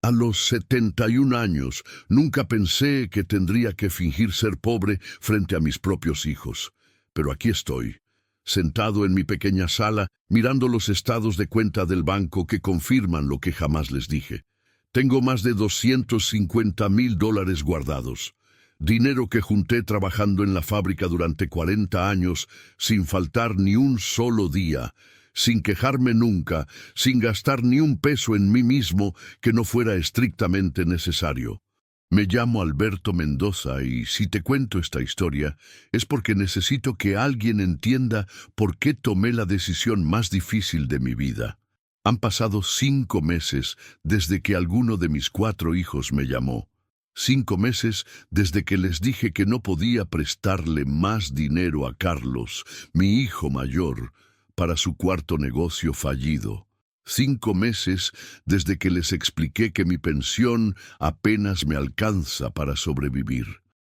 A los 71 años, nunca pensé que tendría que fingir ser pobre frente a mis propios hijos. Pero aquí estoy, sentado en mi pequeña sala, mirando los estados de cuenta del banco que confirman lo que jamás les dije. Tengo más de $250,000 guardados. Dinero que junté trabajando en la fábrica durante 40 años, sin faltar ni un solo día, sin quejarme nunca, sin gastar ni un peso en mí mismo que no fuera estrictamente necesario. Me llamo Alberto Mendoza y si te cuento esta historia es porque necesito que alguien entienda por qué tomé la decisión más difícil de mi vida. Han pasado 5 meses desde que alguno de mis 4 hijos me llamó. 5 meses desde que les dije que no podía prestarle más dinero a Carlos, mi hijo mayor, para su cuarto negocio fallido. 5 meses desde que les expliqué que mi pensión apenas me alcanza para sobrevivir.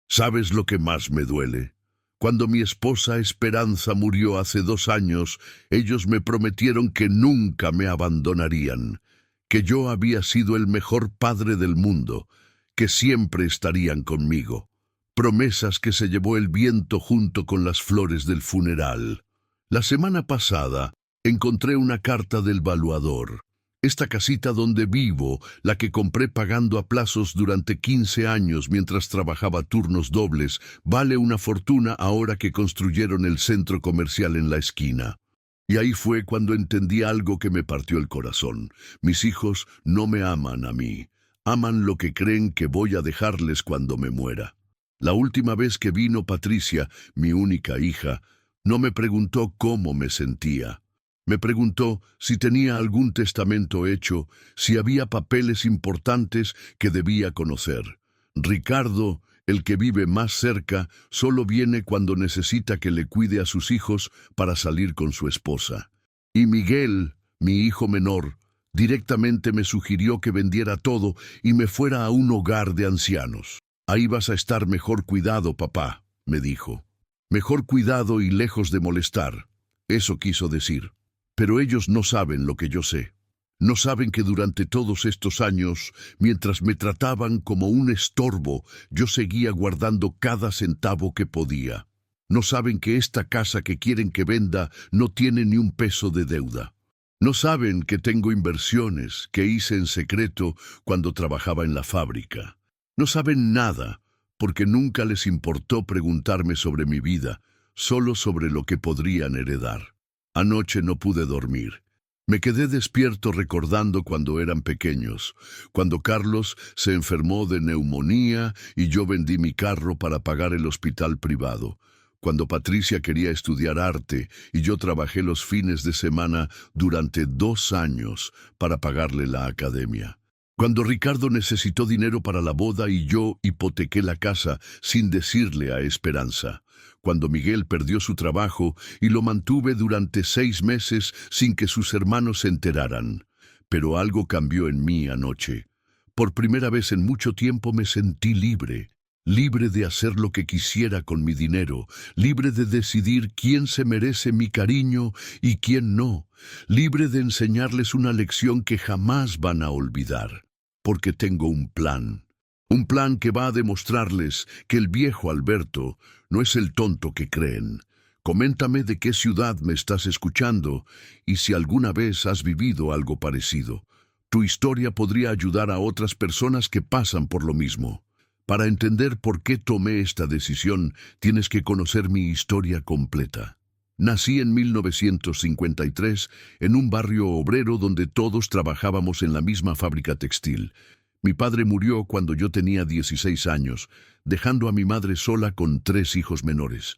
¿Sabes lo que más me duele? Cuando mi esposa Esperanza murió hace 2 años, ellos me prometieron que nunca me abandonarían, que yo había sido el mejor padre del mundo, que siempre estarían conmigo. Promesas que se llevó el viento junto con las flores del funeral. La semana pasada encontré una carta del valuador. Esta casita donde vivo, la que compré pagando a plazos durante 15 años mientras trabajaba turnos dobles, vale una fortuna ahora que construyeron el centro comercial en la esquina. Y ahí fue cuando entendí algo que me partió el corazón. Mis hijos no me aman a mí. Aman lo que creen que voy a dejarles cuando me muera. La última vez que vino Patricia, mi única hija, no me preguntó cómo me sentía. Me preguntó si tenía algún testamento hecho, si había papeles importantes que debía conocer. Ricardo, el que vive más cerca, solo viene cuando necesita que le cuide a sus hijos para salir con su esposa. Y Miguel, mi hijo menor, directamente me sugirió que vendiera todo y me fuera a un hogar de ancianos. Ahí vas a estar mejor cuidado, papá, me dijo. Mejor cuidado y lejos de molestar. Eso quiso decir. Pero ellos no saben lo que yo sé. No saben que durante todos estos años, mientras me trataban como un estorbo, yo seguía guardando cada centavo que podía. No saben que esta casa que quieren que venda no tiene ni un peso de deuda. No saben que tengo inversiones que hice en secreto cuando trabajaba en la fábrica. No saben nada, porque nunca les importó preguntarme sobre mi vida, solo sobre lo que podrían heredar. Anoche no pude dormir. Me quedé despierto recordando cuando eran pequeños, cuando Carlos se enfermó de neumonía y yo vendí mi carro para pagar el hospital privado, cuando Patricia quería estudiar arte y yo trabajé los fines de semana durante 2 años para pagarle la academia. Cuando Ricardo necesitó dinero para la boda y yo hipotequé la casa sin decirle a Esperanza. Cuando Miguel perdió su trabajo y lo mantuve durante 6 meses sin que sus hermanos se enteraran. Pero algo cambió en mí anoche. Por primera vez en mucho tiempo me sentí libre. Libre de hacer lo que quisiera con mi dinero. Libre de decidir quién se merece mi cariño y quién no. Libre de enseñarles una lección que jamás van a olvidar. Porque tengo un plan. Un plan que va a demostrarles que el viejo Alberto no es el tonto que creen. Coméntame de qué ciudad me estás escuchando y si alguna vez has vivido algo parecido. Tu historia podría ayudar a otras personas que pasan por lo mismo. Para entender por qué tomé esta decisión, tienes que conocer mi historia completa. Nací en 1953 en un barrio obrero donde todos trabajábamos en la misma fábrica textil. Mi padre murió cuando yo tenía 16 años, dejando a mi madre sola con 3 hijos menores.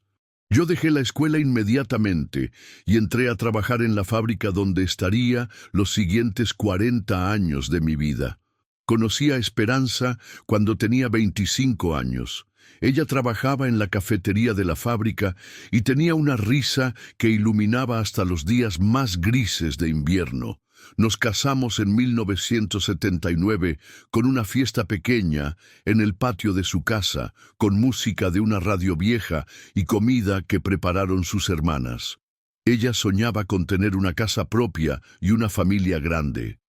Yo dejé la escuela inmediatamente y entré a trabajar en la fábrica donde estaría los siguientes 40 años de mi vida. Conocí a Esperanza cuando tenía 25 años. Ella trabajaba en la cafetería de la fábrica y tenía una risa que iluminaba hasta los días más grises de invierno. Nos casamos en 1979 con una fiesta pequeña en el patio de su casa, con música de una radio vieja y comida que prepararon sus hermanas. Ella soñaba con tener una casa propia y una familia grande.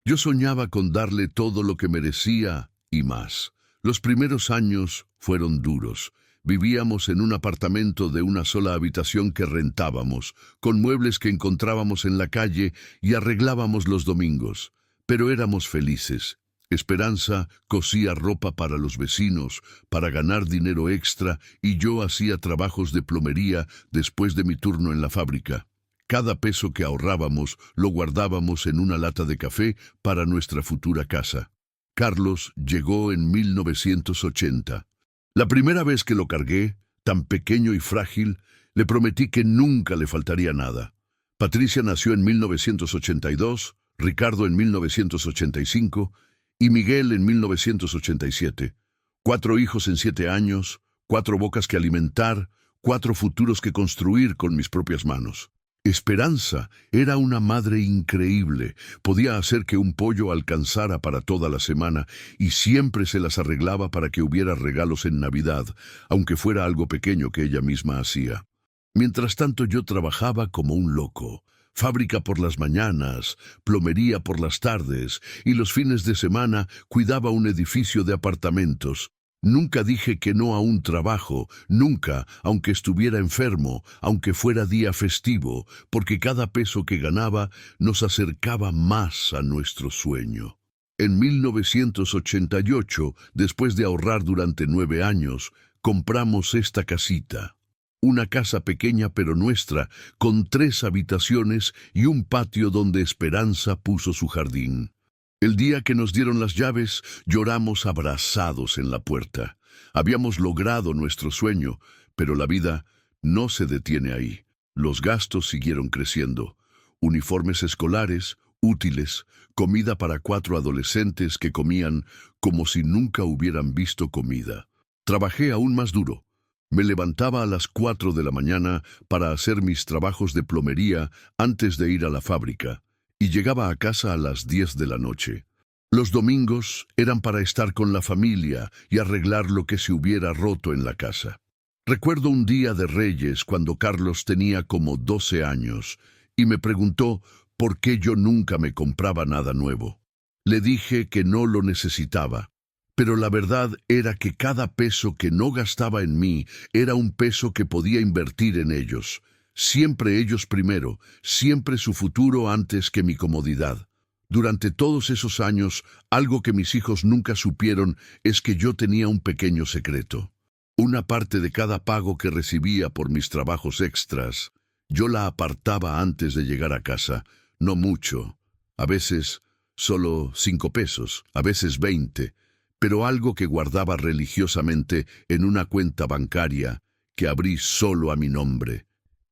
Yo soñaba con darle todo lo que merecía y más. Los primeros años fueron duros. Vivíamos en un apartamento de una sola habitación que rentábamos, con muebles que encontrábamos en la calle y arreglábamos los domingos. Pero éramos felices. Esperanza cosía ropa para los vecinos, para ganar dinero extra, y yo hacía trabajos de plomería después de mi turno en la fábrica. Cada peso que ahorrábamos lo guardábamos en una lata de café para nuestra futura casa. Carlos llegó en 1980. La primera vez que lo cargué, tan pequeño y frágil, le prometí que nunca le faltaría nada. Patricia nació en 1982, Ricardo en 1985 y Miguel en 1987. 4 hijos en 7 años, 4 bocas que alimentar, 4 futuros que construir con mis propias manos. Esperanza era una madre increíble. Podía hacer que un pollo alcanzara para toda la semana y siempre se las arreglaba para que hubiera regalos en Navidad, aunque fuera algo pequeño que ella misma hacía. Mientras tanto yo trabajaba como un loco. Fábrica por las mañanas, plomería por las tardes y los fines de semana cuidaba un edificio de apartamentos. Nunca dije que no a un trabajo, nunca, aunque estuviera enfermo, aunque fuera día festivo, porque cada peso que ganaba nos acercaba más a nuestro sueño. En 1988, después de ahorrar durante 9 años, compramos esta casita. Una casa pequeña pero nuestra, con 3 habitaciones y un patio donde Esperanza puso su jardín. El día que nos dieron las llaves, lloramos abrazados en la puerta. Habíamos logrado nuestro sueño, pero la vida no se detiene ahí. Los gastos siguieron creciendo. Uniformes escolares, útiles, comida para 4 adolescentes que comían como si nunca hubieran visto comida. Trabajé aún más duro. Me levantaba a las 4 de la mañana para hacer mis trabajos de plomería antes de ir a la fábrica, y llegaba a casa a las 10 de la noche. Los domingos eran para estar con la familia y arreglar lo que se hubiera roto en la casa. Recuerdo un día de Reyes cuando Carlos tenía como 12 años y me preguntó por qué yo nunca me compraba nada nuevo. Le dije que no lo necesitaba, pero la verdad era que cada peso que no gastaba en mí era un peso que podía invertir en ellos. Siempre ellos primero, siempre su futuro antes que mi comodidad. Durante todos esos años, algo que mis hijos nunca supieron es que yo tenía un pequeño secreto. Una parte de cada pago que recibía por mis trabajos extras, yo la apartaba antes de llegar a casa, no mucho. A veces solo 5 pesos, a veces 20, pero algo que guardaba religiosamente en una cuenta bancaria que abrí solo a mi nombre.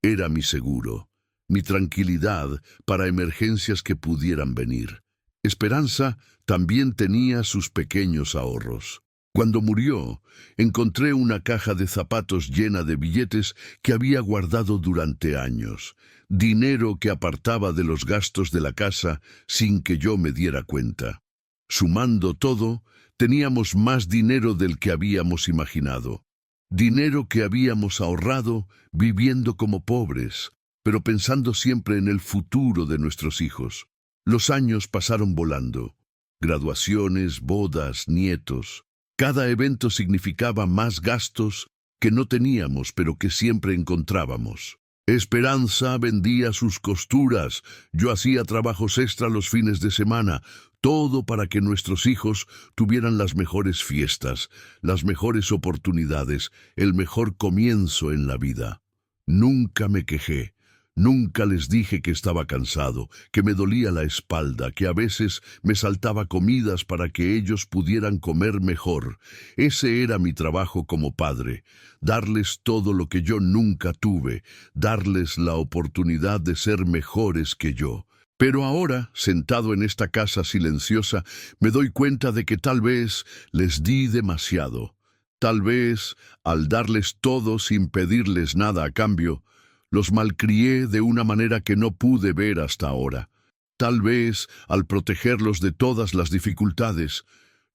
Era mi seguro, mi tranquilidad para emergencias que pudieran venir. Esperanza también tenía sus pequeños ahorros. Cuando murió, encontré una caja de zapatos llena de billetes que había guardado durante años, dinero que apartaba de los gastos de la casa sin que yo me diera cuenta. Sumando todo, teníamos más dinero del que habíamos imaginado. Dinero que habíamos ahorrado viviendo como pobres, pero pensando siempre en el futuro de nuestros hijos. Los años pasaron volando. Graduaciones, bodas, nietos. Cada evento significaba más gastos que no teníamos, pero que siempre encontrábamos. Esperanza vendía sus costuras, yo hacía trabajos extra los fines de semana, todo para que nuestros hijos tuvieran las mejores fiestas, las mejores oportunidades, el mejor comienzo en la vida. Nunca me quejé. Nunca les dije que estaba cansado, que me dolía la espalda, que a veces me saltaba comidas para que ellos pudieran comer mejor. Ese era mi trabajo como padre, darles todo lo que yo nunca tuve, darles la oportunidad de ser mejores que yo. Pero ahora, sentado en esta casa silenciosa, me doy cuenta de que tal vez les di demasiado. Tal vez, al darles todo sin pedirles nada a cambio, los malcrié de una manera que no pude ver hasta ahora. Tal vez, al protegerlos de todas las dificultades,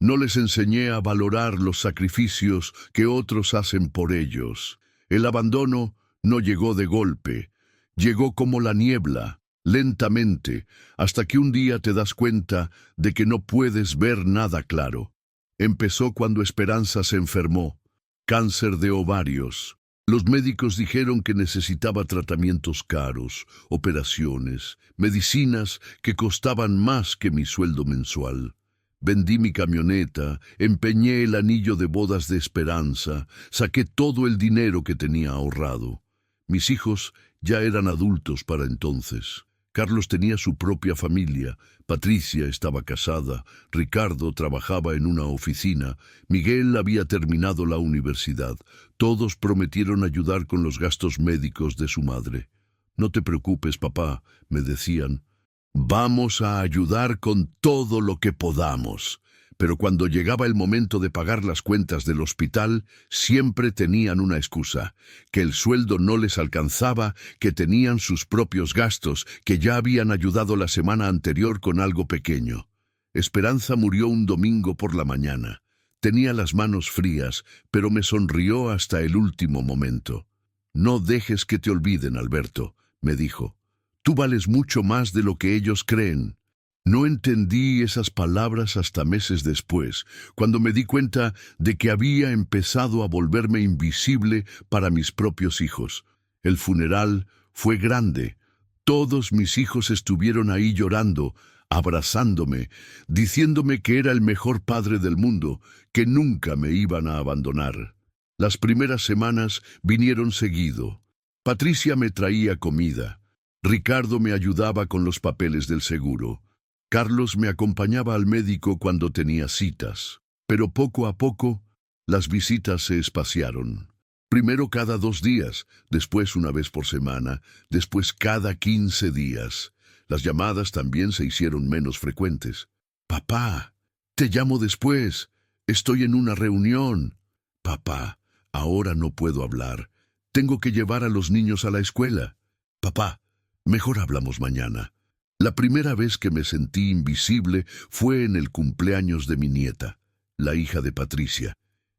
no les enseñé a valorar los sacrificios que otros hacen por ellos. El abandono no llegó de golpe, llegó como la niebla, lentamente, hasta que un día te das cuenta de que no puedes ver nada claro. Empezó cuando Esperanza se enfermó, cáncer de ovarios. Los médicos dijeron que necesitaba tratamientos caros, operaciones, medicinas que costaban más que mi sueldo mensual. Vendí mi camioneta, empeñé el anillo de bodas de Esperanza, saqué todo el dinero que tenía ahorrado. Mis hijos ya eran adultos para entonces. Carlos tenía su propia familia, Patricia estaba casada, Ricardo trabajaba en una oficina, Miguel había terminado la universidad. Todos prometieron ayudar con los gastos médicos de su madre. «No te preocupes, papá», me decían. «Vamos a ayudar con todo lo que podamos». Pero cuando llegaba el momento de pagar las cuentas del hospital, siempre tenían una excusa: que el sueldo no les alcanzaba, que tenían sus propios gastos, que ya habían ayudado la semana anterior con algo pequeño. Esperanza murió un domingo por la mañana. Tenía las manos frías, pero me sonrió hasta el último momento. «No dejes que te olviden, Alberto», me dijo. «Tú vales mucho más de lo que ellos creen». No entendí esas palabras hasta meses después, cuando me di cuenta de que había empezado a volverme invisible para mis propios hijos. El funeral fue grande. Todos mis hijos estuvieron ahí llorando, abrazándome, diciéndome que era el mejor padre del mundo, que nunca me iban a abandonar. Las primeras semanas vinieron seguido. Patricia me traía comida. Ricardo me ayudaba con los papeles del seguro. Carlos me acompañaba al médico cuando tenía citas, pero poco a poco las visitas se espaciaron. Primero cada 2 días, después una vez por semana, después cada 15 días. Las llamadas también se hicieron menos frecuentes. «Papá, te llamo después. Estoy en una reunión». «Papá, ahora no puedo hablar. Tengo que llevar a los niños a la escuela». «Papá, mejor hablamos mañana». La primera vez que me sentí invisible fue en el cumpleaños de mi nieta, la hija de Patricia.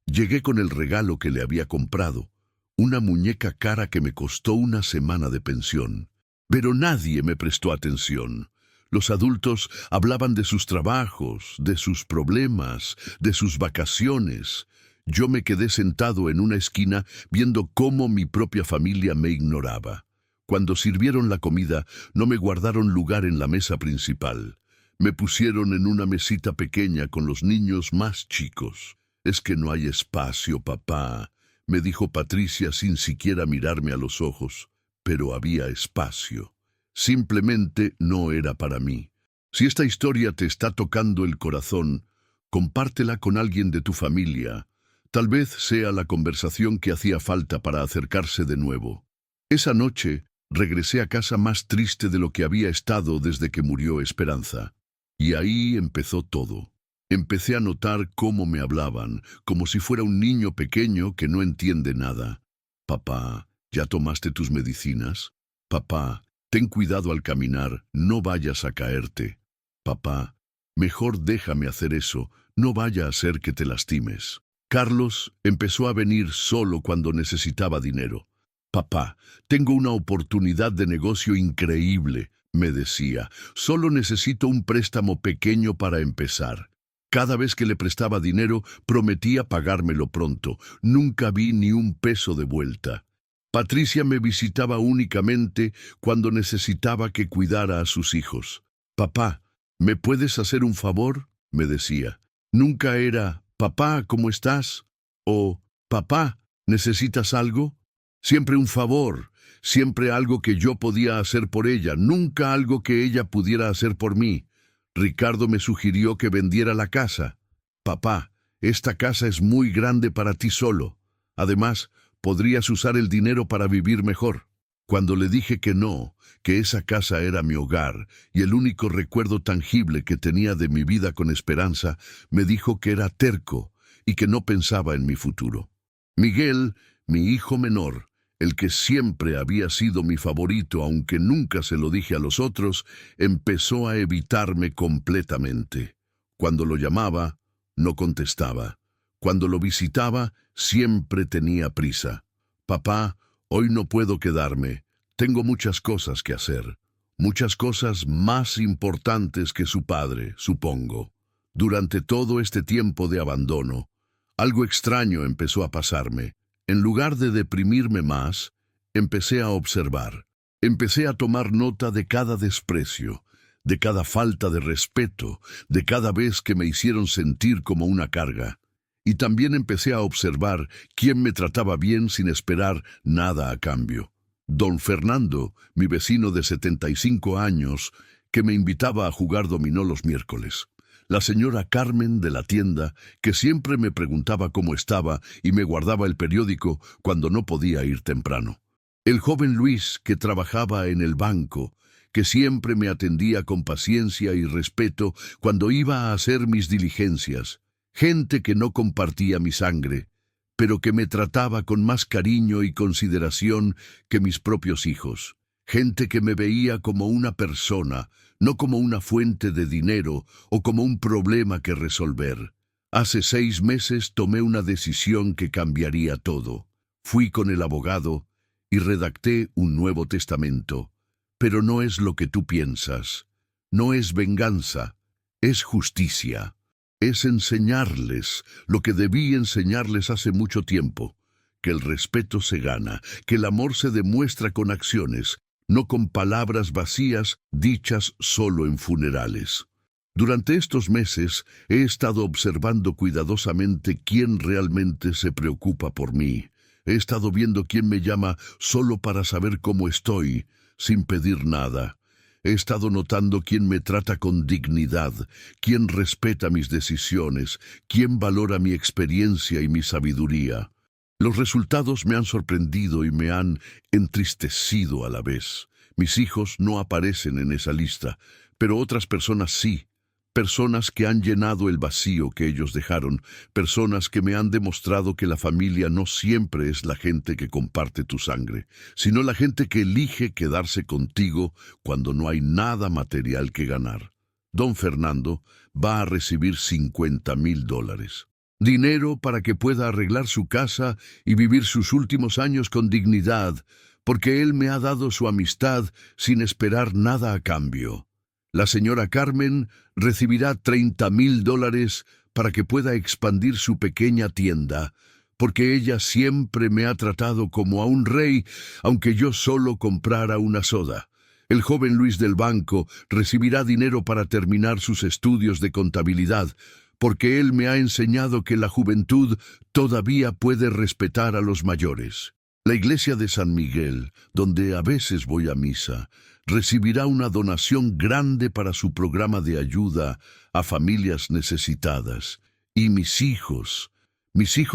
Llegué con el regalo que le había comprado, una muñeca cara que me costó una semana de pensión. Pero nadie me prestó atención. Los adultos hablaban de sus trabajos, de sus problemas, de sus vacaciones. Yo me quedé sentado en una esquina viendo cómo mi propia familia me ignoraba. Cuando sirvieron la comida, no me guardaron lugar en la mesa principal. Me pusieron en una mesita pequeña con los niños más chicos. «Es que no hay espacio, papá», me dijo Patricia sin siquiera mirarme a los ojos. Pero había espacio. Simplemente no era para mí. Si esta historia te está tocando el corazón, compártela con alguien de tu familia. Tal vez sea la conversación que hacía falta para acercarse de nuevo. Esa noche, regresé a casa más triste de lo que había estado desde que murió Esperanza. Y ahí empezó todo. Empecé a notar cómo me hablaban, como si fuera un niño pequeño que no entiende nada. «Papá, ¿ya tomaste tus medicinas? Papá, ten cuidado al caminar, no vayas a caerte. Papá, mejor déjame hacer eso, no vaya a ser que te lastimes». Carlos empezó a venir solo cuando necesitaba dinero. «Papá, tengo una oportunidad de negocio increíble», me decía. «Solo necesito un préstamo pequeño para empezar». Cada vez que le prestaba dinero, prometía pagármelo pronto. Nunca vi ni un peso de vuelta. Patricia me visitaba únicamente cuando necesitaba que cuidara a sus hijos. «Papá, ¿me puedes hacer un favor?», me decía. Nunca era «Papá, ¿cómo estás?», o «Papá, ¿necesitas algo?». Siempre un favor, siempre algo que yo podía hacer por ella, nunca algo que ella pudiera hacer por mí. Ricardo me sugirió que vendiera la casa. «Papá, esta casa es muy grande para ti solo. Además, podrías usar el dinero para vivir mejor». Cuando le dije que no, que esa casa era mi hogar y el único recuerdo tangible que tenía de mi vida con Esperanza, me dijo que era terco y que no pensaba en mi futuro. Miguel, mi hijo menor, el que siempre había sido mi favorito, aunque nunca se lo dije a los otros, empezó a evitarme completamente. Cuando lo llamaba, no contestaba. Cuando lo visitaba, siempre tenía prisa. «Papá, hoy no puedo quedarme. Tengo muchas cosas que hacer». Muchas cosas más importantes que su padre, supongo. Durante todo este tiempo de abandono, algo extraño empezó a pasarme. En lugar de deprimirme más, empecé a observar. Empecé a tomar nota de cada desprecio, de cada falta de respeto, de cada vez que me hicieron sentir como una carga. Y también empecé a observar quién me trataba bien sin esperar nada a cambio. Don Fernando, mi vecino de 75 años, que me invitaba a jugar dominó los miércoles. La señora Carmen de la tienda, que siempre me preguntaba cómo estaba y me guardaba el periódico cuando no podía ir temprano. El joven Luis, que trabajaba en el banco, que siempre me atendía con paciencia y respeto cuando iba a hacer mis diligencias. Gente que no compartía mi sangre, pero que me trataba con más cariño y consideración que mis propios hijos. Gente que me veía como una persona, no como una fuente de dinero o como un problema que resolver. Hace 6 meses tomé una decisión que cambiaría todo. Fui con el abogado y redacté un nuevo testamento. Pero no es lo que tú piensas. No es venganza, es justicia. Es enseñarles lo que debí enseñarles hace mucho tiempo, que el respeto se gana, que el amor se demuestra con acciones, no con palabras vacías dichas solo en funerales. Durante estos meses he estado observando cuidadosamente quién realmente se preocupa por mí. He estado viendo quién me llama solo para saber cómo estoy, sin pedir nada. He estado notando quién me trata con dignidad, quién respeta mis decisiones, quién valora mi experiencia y mi sabiduría. Los resultados me han sorprendido y me han entristecido a la vez. Mis hijos no aparecen en esa lista, pero otras personas sí. Personas que han llenado el vacío que ellos dejaron, personas que me han demostrado que la familia no siempre es la gente que comparte tu sangre, sino la gente que elige quedarse contigo cuando no hay nada material que ganar. Don Fernando va a recibir $50,000. Dinero para que pueda arreglar su casa y vivir sus últimos años con dignidad, porque él me ha dado su amistad sin esperar nada a cambio. La señora Carmen recibirá $30,000 para que pueda expandir su pequeña tienda, porque ella siempre me ha tratado como a un rey, aunque yo solo comprara una soda. El joven Luis del banco recibirá dinero para terminar sus estudios de contabilidad, porque él me ha enseñado que la juventud todavía puede respetar a los mayores. La iglesia de San Miguel, donde a veces voy a misa, recibirá una donación grande para su programa de ayuda a familias necesitadas. Y mis hijos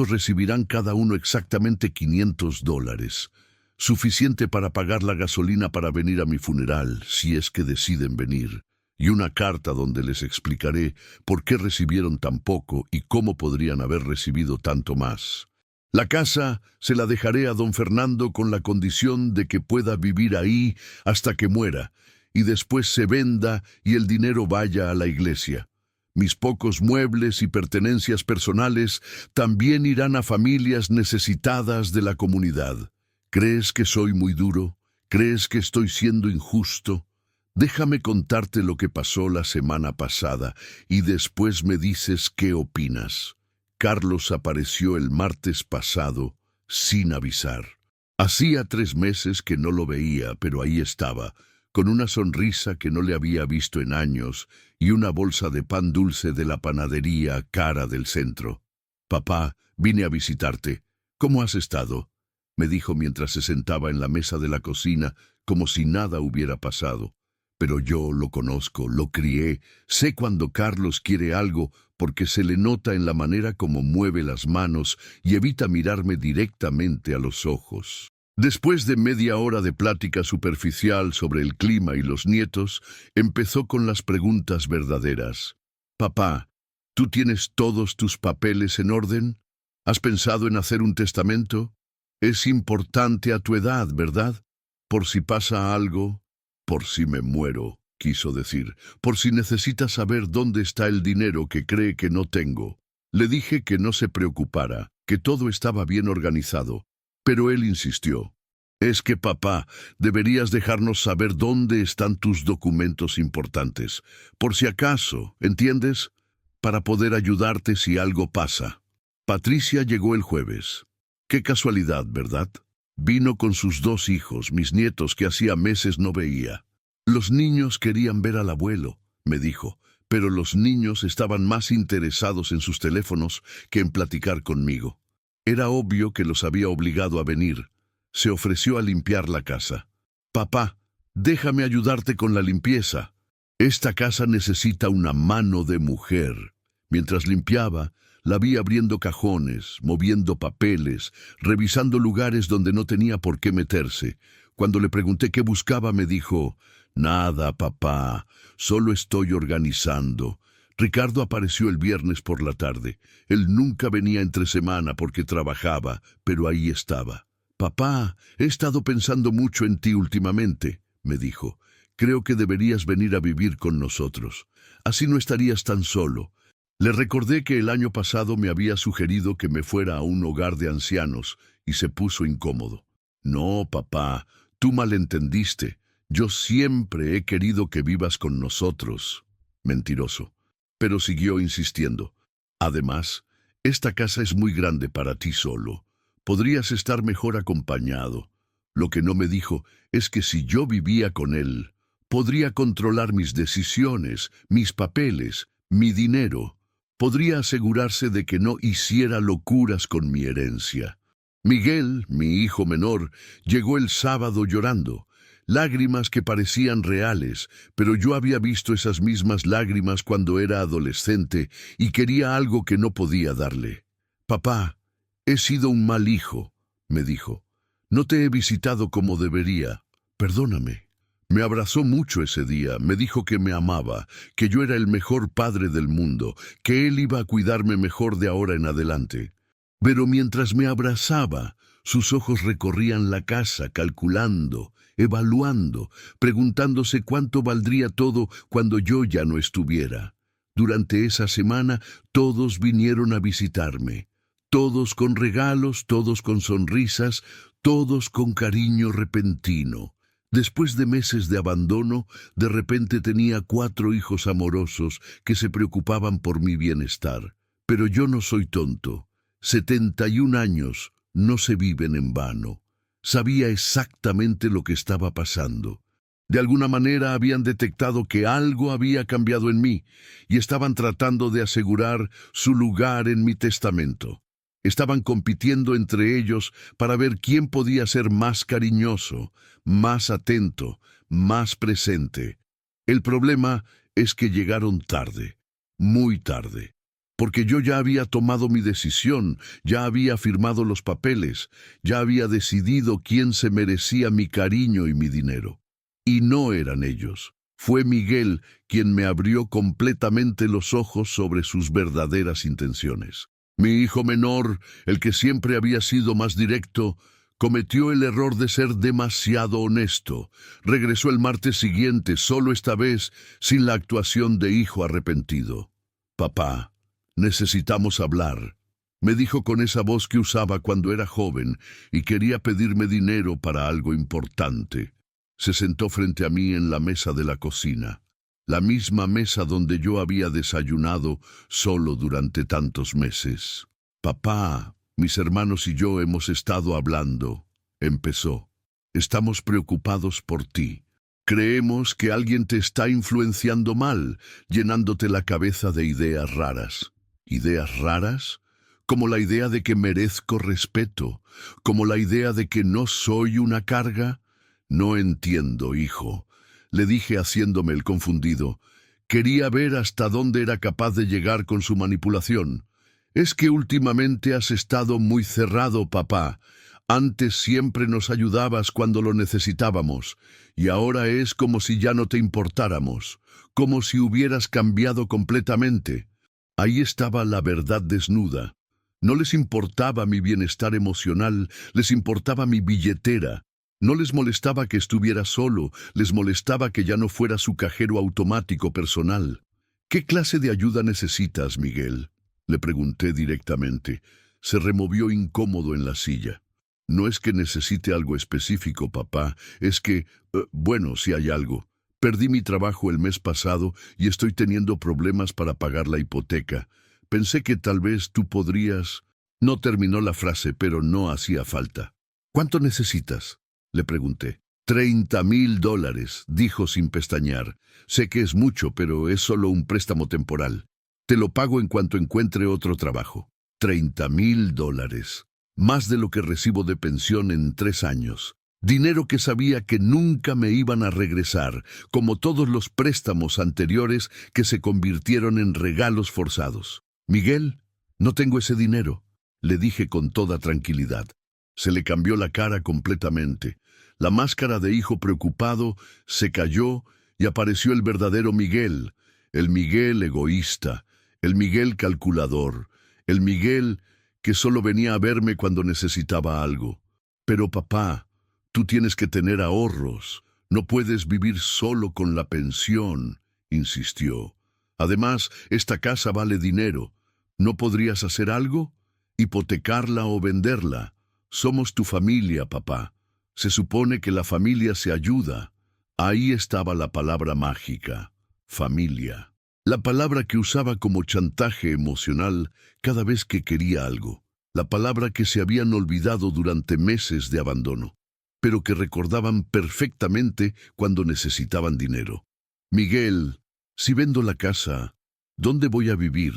recibirán cada uno exactamente $500, suficiente para pagar la gasolina para venir a mi funeral, si es que deciden venir, y una carta donde les explicaré por qué recibieron tan poco y cómo podrían haber recibido tanto más. La casa se la dejaré a don Fernando con la condición de que pueda vivir ahí hasta que muera, y después se venda y el dinero vaya a la iglesia. Mis pocos muebles y pertenencias personales también irán a familias necesitadas de la comunidad. ¿Crees que soy muy duro? ¿Crees que estoy siendo injusto? Déjame contarte lo que pasó la semana pasada y después me dices qué opinas. Carlos apareció el martes pasado sin avisar. Hacía 3 meses que no lo veía, pero ahí estaba, con una sonrisa que no le había visto en años y una bolsa de pan dulce de la panadería cara del centro. «Papá, vine a visitarte. ¿Cómo has estado?», me dijo mientras se sentaba en la mesa de la cocina, como si nada hubiera pasado. Pero yo lo conozco, lo crié, sé cuando Carlos quiere algo porque se le nota en la manera como mueve las manos y evita mirarme directamente a los ojos. Después de media hora de plática superficial sobre el clima y los nietos, empezó con las preguntas verdaderas. «Papá, ¿tú tienes todos tus papeles en orden? ¿Has pensado en hacer un testamento? Es importante a tu edad, ¿verdad? Por si pasa algo». «Por si me muero», quiso decir, «por si necesita saber dónde está el dinero que cree que no tengo». Le dije que no se preocupara, que todo estaba bien organizado, pero él insistió. Es que, papá, deberías dejarnos saber dónde están tus documentos importantes. Por si acaso, ¿entiendes? Para poder ayudarte si algo pasa. Patricia llegó el jueves. Qué casualidad, ¿verdad? Vino con sus 2 hijos, mis nietos que hacía meses no veía. Los niños querían ver al abuelo, me dijo, pero los niños estaban más interesados en sus teléfonos que en platicar conmigo. Era obvio que los había obligado a venir. Se ofreció a limpiar la casa. Papá, déjame ayudarte con la limpieza. Esta casa necesita una mano de mujer. Mientras limpiaba, la vi abriendo cajones, moviendo papeles, revisando lugares donde no tenía por qué meterse. Cuando le pregunté qué buscaba, me dijo, «Nada, papá, solo estoy organizando». Ricardo apareció el viernes por la tarde. Él nunca venía entre semana porque trabajaba, pero ahí estaba. «Papá, he estado pensando mucho en ti últimamente», me dijo. «Creo que deberías venir a vivir con nosotros. Así no estarías tan solo». Le recordé que el año pasado me había sugerido que me fuera a un hogar de ancianos y se puso incómodo. «No, papá, tú malentendiste. Yo siempre he querido que vivas con nosotros». Mentiroso. Pero siguió insistiendo. «Además, esta casa es muy grande para ti solo. Podrías estar mejor acompañado». Lo que no me dijo es que si yo vivía con él, podría controlar mis decisiones, mis papeles, mi dinero. Podría asegurarse de que no hiciera locuras con mi herencia. Miguel, mi hijo menor, llegó el sábado llorando. Lágrimas que parecían reales, pero yo había visto esas mismas lágrimas cuando era adolescente y quería algo que no podía darle. «Papá, he sido un mal hijo», me dijo. «No te he visitado como debería. Perdóname». Me abrazó mucho ese día, me dijo que me amaba, que yo era el mejor padre del mundo, que él iba a cuidarme mejor de ahora en adelante. Pero mientras me abrazaba, sus ojos recorrían la casa, calculando, evaluando, preguntándose cuánto valdría todo cuando yo ya no estuviera. Durante esa semana, todos vinieron a visitarme. Todos con regalos, todos con sonrisas, todos con cariño repentino. Después de meses de abandono, de repente tenía 4 hijos amorosos que se preocupaban por mi bienestar. Pero yo no soy tonto. 71 años no se viven en vano. Sabía exactamente lo que estaba pasando. De alguna manera habían detectado que algo había cambiado en mí y estaban tratando de asegurar su lugar en mi testamento. Estaban compitiendo entre ellos para ver quién podía ser más cariñoso, más atento, más presente. El problema es que llegaron tarde, muy tarde, porque yo ya había tomado mi decisión, ya había firmado los papeles, ya había decidido quién se merecía mi cariño y mi dinero. Y no eran ellos. Fue Miguel quien me abrió completamente los ojos sobre sus verdaderas intenciones. Mi hijo menor, el que siempre había sido más directo, cometió el error de ser demasiado honesto. Regresó el martes siguiente, solo esta vez sin la actuación de hijo arrepentido. «Papá, necesitamos hablar», me dijo con esa voz que usaba cuando era joven y quería pedirme dinero para algo importante. Se sentó frente a mí en la mesa de la cocina. La misma mesa donde yo había desayunado solo durante tantos meses. «Papá, mis hermanos y yo hemos estado hablando», empezó. «Estamos preocupados por ti. Creemos que alguien te está influenciando mal, llenándote la cabeza de ideas raras». ¿Ideas raras? Como la idea de que merezco respeto, como la idea de que no soy una carga. «No entiendo, hijo», le dije haciéndome el confundido. Quería ver hasta dónde era capaz de llegar con su manipulación. «Es que últimamente has estado muy cerrado, papá. Antes siempre nos ayudabas cuando lo necesitábamos, y ahora es como si ya no te importáramos, como si hubieras cambiado completamente». Ahí estaba la verdad desnuda. No les importaba mi bienestar emocional, les importaba mi billetera. No les molestaba que estuviera solo, les molestaba que ya no fuera su cajero automático personal. «¿Qué clase de ayuda necesitas, Miguel?», le pregunté directamente. Se removió incómodo en la silla. No es que necesite algo específico, papá, es que, bueno, si hay algo. Perdí mi trabajo el mes pasado y estoy teniendo problemas para pagar la hipoteca. Pensé que tal vez tú podrías... No terminó la frase, pero no hacía falta. ¿Cuánto necesitas?, le pregunté. $30,000, dijo sin pestañear. Sé que es mucho, pero es solo un préstamo temporal. Te lo pago en cuanto encuentre otro trabajo. $30,000. Más de lo que recibo de pensión en 3 años. Dinero que sabía que nunca me iban a regresar, como todos los préstamos anteriores que se convirtieron en regalos forzados. Miguel, no tengo ese dinero, le dije con toda tranquilidad. Se le cambió la cara completamente. La máscara de hijo preocupado se cayó y apareció el verdadero Miguel, el Miguel egoísta, el Miguel calculador, el Miguel que solo venía a verme cuando necesitaba algo. Pero papá, tú tienes que tener ahorros, no puedes vivir solo con la pensión, insistió. Además, esta casa vale dinero. ¿No podrías hacer algo? ¿Hipotecarla o venderla? Somos tu familia, papá. Se supone que la familia se ayuda. Ahí estaba la palabra mágica, familia. La palabra que usaba como chantaje emocional cada vez que quería algo. La palabra que se habían olvidado durante meses de abandono, pero que recordaban perfectamente cuando necesitaban dinero. Miguel, si vendo la casa, ¿dónde voy a vivir?,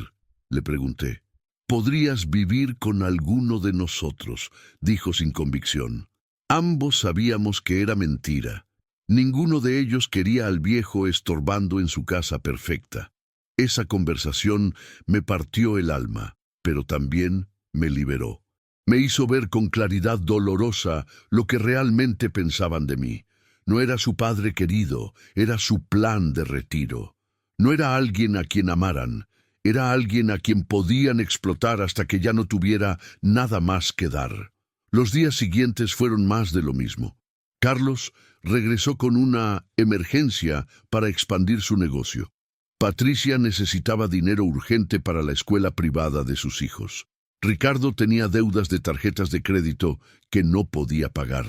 le pregunté. Podrías vivir con alguno de nosotros, dijo sin convicción. Ambos sabíamos que era mentira. Ninguno de ellos quería al viejo estorbando en su casa perfecta. Esa conversación me partió el alma, pero también me liberó. Me hizo ver con claridad dolorosa lo que realmente pensaban de mí. No era su padre querido, era su plan de retiro. No era alguien a quien amaran, era alguien a quien podían explotar hasta que ya no tuviera nada más que dar. Los días siguientes fueron más de lo mismo. Carlos regresó con una emergencia para expandir su negocio. Patricia necesitaba dinero urgente para la escuela privada de sus hijos. Ricardo tenía deudas de tarjetas de crédito que no podía pagar.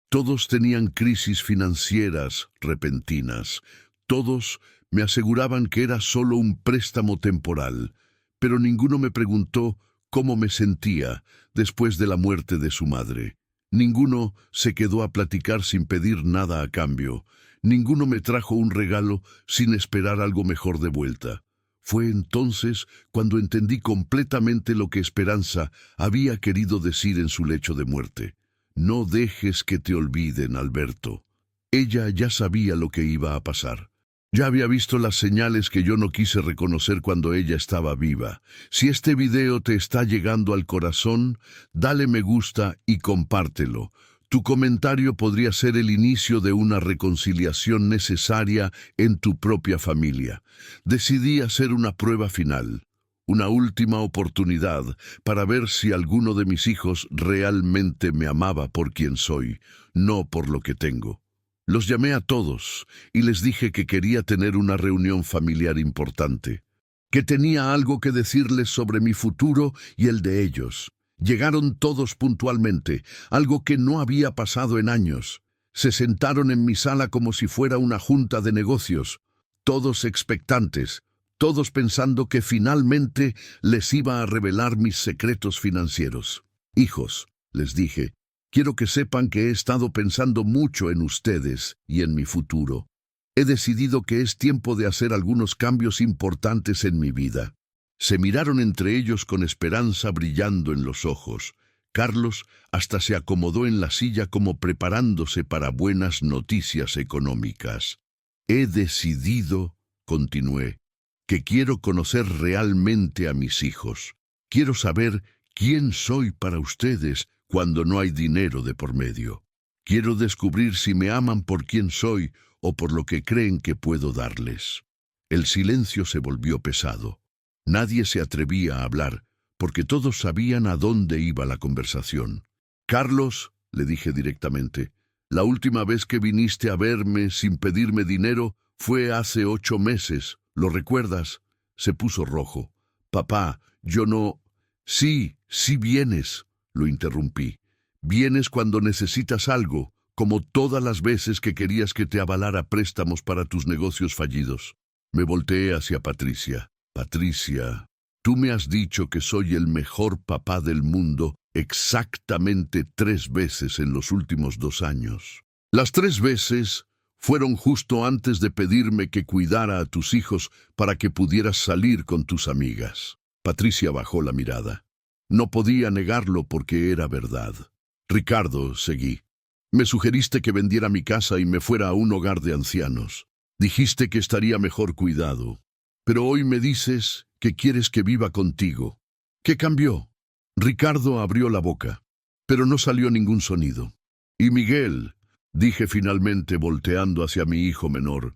Todos tenían crisis financieras repentinas. Todos me aseguraban que era solo un préstamo temporal, pero ninguno me preguntó cómo me sentía después de la muerte de su madre. Ninguno se quedó a platicar sin pedir nada a cambio. Ninguno me trajo un regalo sin esperar algo mejor de vuelta. Fue entonces cuando entendí completamente lo que Esperanza había querido decir en su lecho de muerte. No dejes que te olviden, Alberto. Ella ya sabía lo que iba a pasar. Ya había visto las señales que yo no quise reconocer cuando ella estaba viva. Si este video te está llegando al corazón, dale me gusta y compártelo. Tu comentario podría ser el inicio de una reconciliación necesaria en tu propia familia. Decidí hacer una prueba final, una última oportunidad para ver si alguno de mis hijos realmente me amaba por quien soy, no por lo que tengo. Los llamé a todos y les dije que quería tener una reunión familiar importante, que tenía algo que decirles sobre mi futuro y el de ellos. Llegaron todos puntualmente, algo que no había pasado en años. Se sentaron en mi sala como si fuera una junta de negocios, todos expectantes, todos pensando que finalmente les iba a revelar mis secretos financieros. Hijos, les dije, quiero que sepan que he estado pensando mucho en ustedes y en mi futuro. He decidido que es tiempo de hacer algunos cambios importantes en mi vida. Se miraron entre ellos con esperanza brillando en los ojos. Carlos hasta se acomodó en la silla como preparándose para buenas noticias económicas. He decidido, continué, que quiero conocer realmente a mis hijos. Quiero saber quién soy para ustedes cuando no hay dinero de por medio. Quiero descubrir si me aman por quién soy o por lo que creen que puedo darles. El silencio se volvió pesado. Nadie se atrevía a hablar, porque todos sabían a dónde iba la conversación. Carlos, le dije directamente, la última vez que viniste a verme sin pedirme dinero fue hace 8 meses. ¿Lo recuerdas? Se puso rojo. Papá, yo no... Sí vienes, lo interrumpí. Vienes cuando necesitas algo, como todas las veces que querías que te avalara préstamos para tus negocios fallidos. Me volteé hacia Patricia. Patricia, tú me has dicho que soy el mejor papá del mundo exactamente 3 veces en los últimos 2 años. Las 3 veces fueron justo antes de pedirme que cuidara a tus hijos para que pudieras salir con tus amigas. Patricia bajó la mirada. No podía negarlo porque era verdad. Ricardo, seguí. Me sugeriste que vendiera mi casa y me fuera a un hogar de ancianos. Dijiste que estaría mejor cuidado. Pero hoy me dices que quieres que viva contigo. ¿Qué cambió? Ricardo abrió la boca, pero no salió ningún sonido. Y Miguel, dije finalmente volteando hacia mi hijo menor,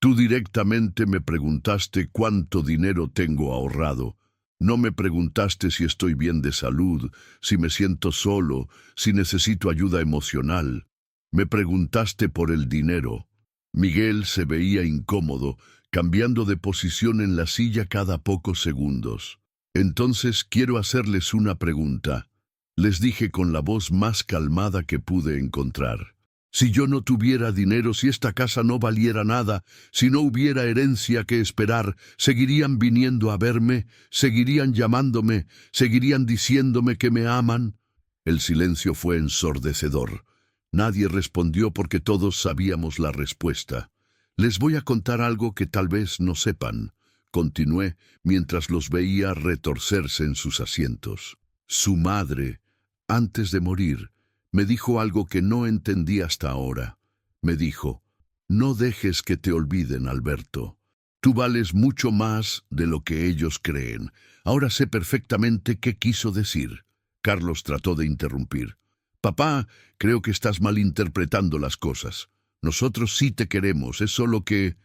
tú directamente me preguntaste cuánto dinero tengo ahorrado. No me preguntaste si estoy bien de salud, si me siento solo, si necesito ayuda emocional. Me preguntaste por el dinero. Miguel se veía incómodo, cambiando de posición en la silla cada pocos segundos. Entonces quiero hacerles una pregunta. Les dije con la voz más calmada que pude encontrar. Si yo no tuviera dinero, si esta casa no valiera nada, si no hubiera herencia que esperar, ¿seguirían viniendo a verme? ¿Seguirían llamándome? ¿Seguirían diciéndome que me aman? El silencio fue ensordecedor. Nadie respondió porque todos sabíamos la respuesta. Les voy a contar algo que tal vez no sepan, continué mientras los veía retorcerse en sus asientos. Su madre, antes de morir, me dijo algo que no entendí hasta ahora. Me dijo, no dejes que te olviden, Alberto. Tú vales mucho más de lo que ellos creen. Ahora sé perfectamente qué quiso decir. Carlos trató de interrumpir. Papá, creo que estás malinterpretando las cosas. Nosotros sí te queremos, es solo que...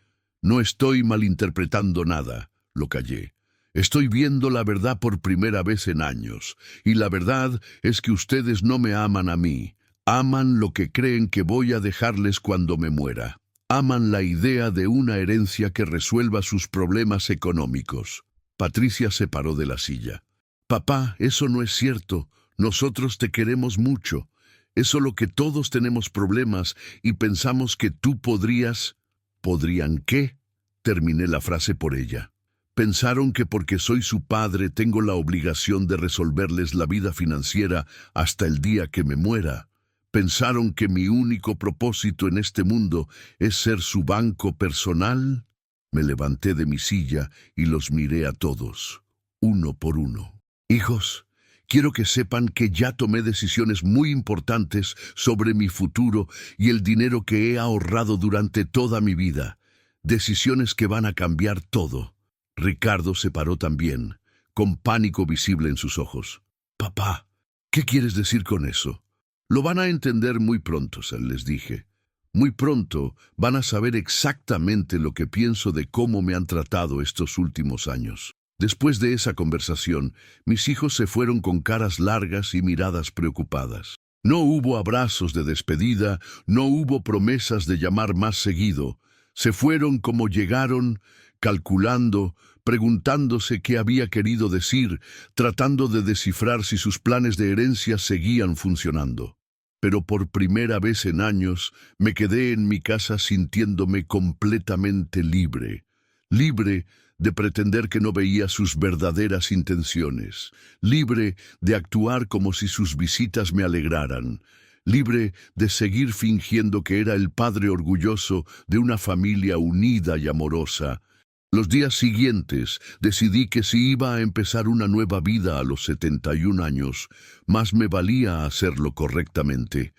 No estoy malinterpretando nada, lo callé. Estoy viendo la verdad por primera vez en años, y la verdad es que ustedes no me aman a mí. Aman lo que creen que voy a dejarles cuando me muera. Aman la idea de una herencia que resuelva sus problemas económicos. Patricia se paró de la silla. Papá, eso no es cierto. Nosotros te queremos mucho. Es solo que todos tenemos problemas y pensamos que tú podrías... ¿Podrían qué? Terminé la frase por ella. Pensaron que porque soy su padre tengo la obligación de resolverles la vida financiera hasta el día que me muera. Pensaron que mi único propósito en este mundo es ser su banco personal. Me levanté de mi silla y los miré a todos, uno por uno. Hijos, quiero que sepan que ya tomé decisiones muy importantes sobre mi futuro y el dinero que he ahorrado durante toda mi vida. Decisiones que van a cambiar todo. Ricardo se paró también, con pánico visible en sus ojos. Papá, ¿qué quieres decir con eso? Lo van a entender muy pronto, les dije. Muy pronto van a saber exactamente lo que pienso de cómo me han tratado estos últimos años. Después de esa conversación, mis hijos se fueron con caras largas y miradas preocupadas. No hubo abrazos de despedida, no hubo promesas de llamar más seguido. Se fueron como llegaron, calculando, preguntándose qué había querido decir, tratando de descifrar si sus planes de herencia seguían funcionando. Pero por primera vez en años me quedé en mi casa sintiéndome completamente libre. Libre de pretender que no veía sus verdaderas intenciones. Libre de actuar como si sus visitas me alegraran. Libre de seguir fingiendo que era el padre orgulloso de una familia unida y amorosa. Los días siguientes decidí que si iba a empezar una nueva vida a los 71 años, más me valía hacerlo correctamente.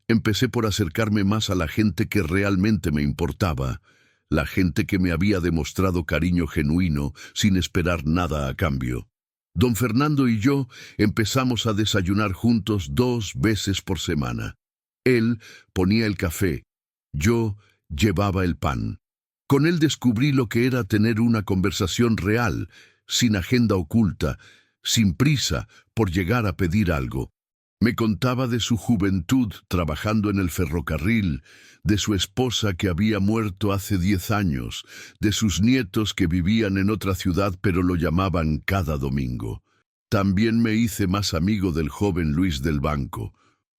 Empecé por acercarme más a la gente que realmente me importaba, la gente que me había demostrado cariño genuino sin esperar nada a cambio. Don Fernando y yo empezamos a desayunar juntos 2 veces por semana. Él ponía el café, yo llevaba el pan. Con él descubrí lo que era tener una conversación real, sin agenda oculta, sin prisa por llegar a pedir algo. Me contaba de su juventud trabajando en el ferrocarril, de su esposa que había muerto hace 10 años, de sus nietos que vivían en otra ciudad pero lo llamaban cada domingo. También me hice más amigo del joven Luis del banco,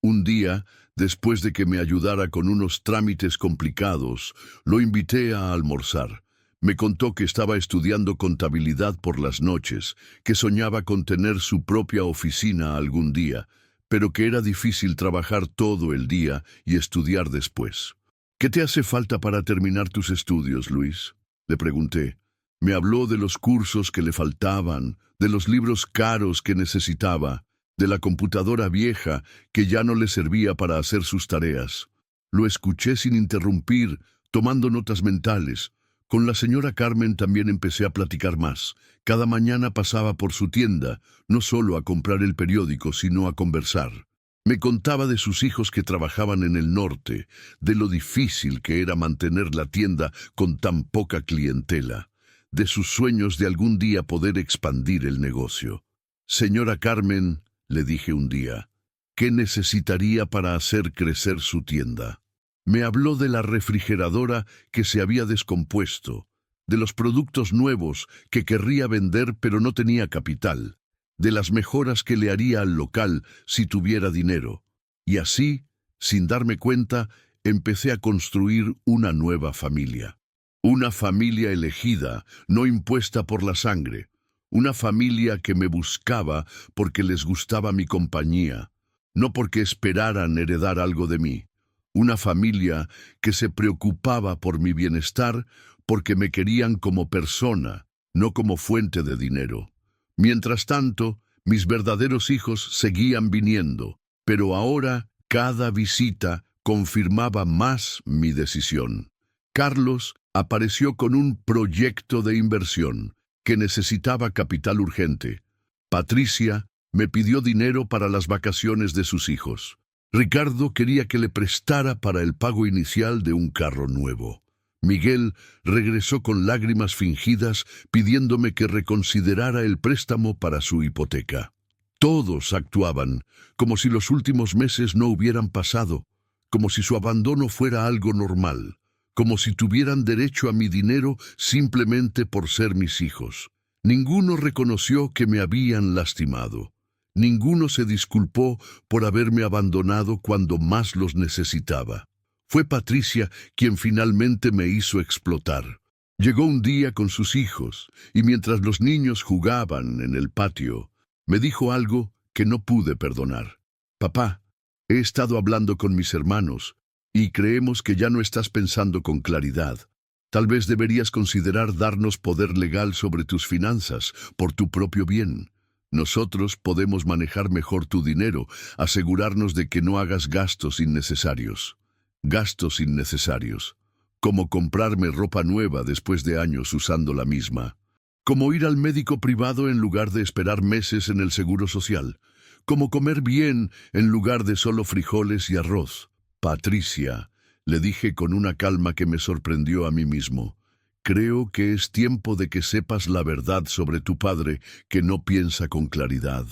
Un día, después de que me ayudara con unos trámites complicados, lo invité a almorzar. Me contó que estaba estudiando contabilidad por las noches, que soñaba con tener su propia oficina algún día, pero que era difícil trabajar todo el día y estudiar después. ¿Qué te hace falta para terminar tus estudios, Luis?, le pregunté. Me habló de los cursos que le faltaban, de los libros caros que necesitaba, de la computadora vieja que ya no le servía para hacer sus tareas. Lo escuché sin interrumpir, tomando notas mentales. Con la señora Carmen también empecé a platicar más. Cada mañana pasaba por su tienda, no solo a comprar el periódico, sino a conversar. Me contaba de sus hijos que trabajaban en el norte, de lo difícil que era mantener la tienda con tan poca clientela, de sus sueños de algún día poder expandir el negocio. Señora Carmen, le dije un día, ¿qué necesitaría para hacer crecer su tienda? Me habló de la refrigeradora que se había descompuesto, de los productos nuevos que querría vender pero no tenía capital, de las mejoras que le haría al local si tuviera dinero. Y así, sin darme cuenta, empecé a construir una nueva familia. Una familia elegida, no impuesta por la sangre. Una familia que me buscaba porque les gustaba mi compañía, no porque esperaran heredar algo de mí. Una familia que se preocupaba por mi bienestar porque me querían como persona, no como fuente de dinero. Mientras tanto, mis verdaderos hijos seguían viniendo, pero ahora cada visita confirmaba más mi decisión. Carlos apareció con un proyecto de inversión que necesitaba capital urgente. Patricia me pidió dinero para las vacaciones de sus hijos. Ricardo quería que le prestara para el pago inicial de un carro nuevo. Miguel regresó con lágrimas fingidas pidiéndome que reconsiderara el préstamo para su hipoteca. Todos actuaban como si los últimos meses no hubieran pasado, como si su abandono fuera algo normal, como si tuvieran derecho a mi dinero simplemente por ser mis hijos. Ninguno reconoció que me habían lastimado. Ninguno se disculpó por haberme abandonado cuando más los necesitaba. Fue Patricia quien finalmente me hizo explotar. Llegó un día con sus hijos, y mientras los niños jugaban en el patio, me dijo algo que no pude perdonar. Papá, he estado hablando con mis hermanos, y creemos que ya no estás pensando con claridad. Tal vez deberías considerar darnos poder legal sobre tus finanzas, por tu propio bien. Nosotros podemos manejar mejor tu dinero, asegurarnos de que no hagas gastos innecesarios. Gastos innecesarios. Como comprarme ropa nueva después de años usando la misma. Como ir al médico privado en lugar de esperar meses en el seguro social. Como comer bien en lugar de solo frijoles y arroz. Patricia, le dije con una calma que me sorprendió a mí mismo. Creo que es tiempo de que sepas la verdad sobre tu padre, que no piensa con claridad.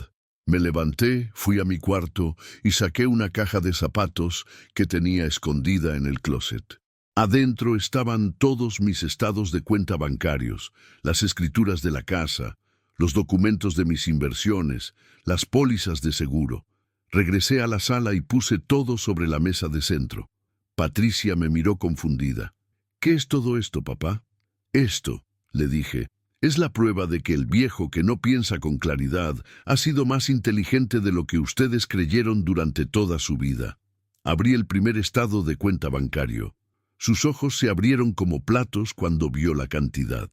Me levanté, fui a mi cuarto y saqué una caja de zapatos que tenía escondida en el closet. Adentro estaban todos mis estados de cuenta bancarios, las escrituras de la casa, los documentos de mis inversiones, las pólizas de seguro. Regresé a la sala y puse todo sobre la mesa de centro. Patricia me miró confundida. ¿Qué es todo esto, papá? Esto, le dije, es la prueba de que el viejo que no piensa con claridad ha sido más inteligente de lo que ustedes creyeron durante toda su vida. Abrí el primer estado de cuenta bancario. Sus ojos se abrieron como platos cuando vio la cantidad.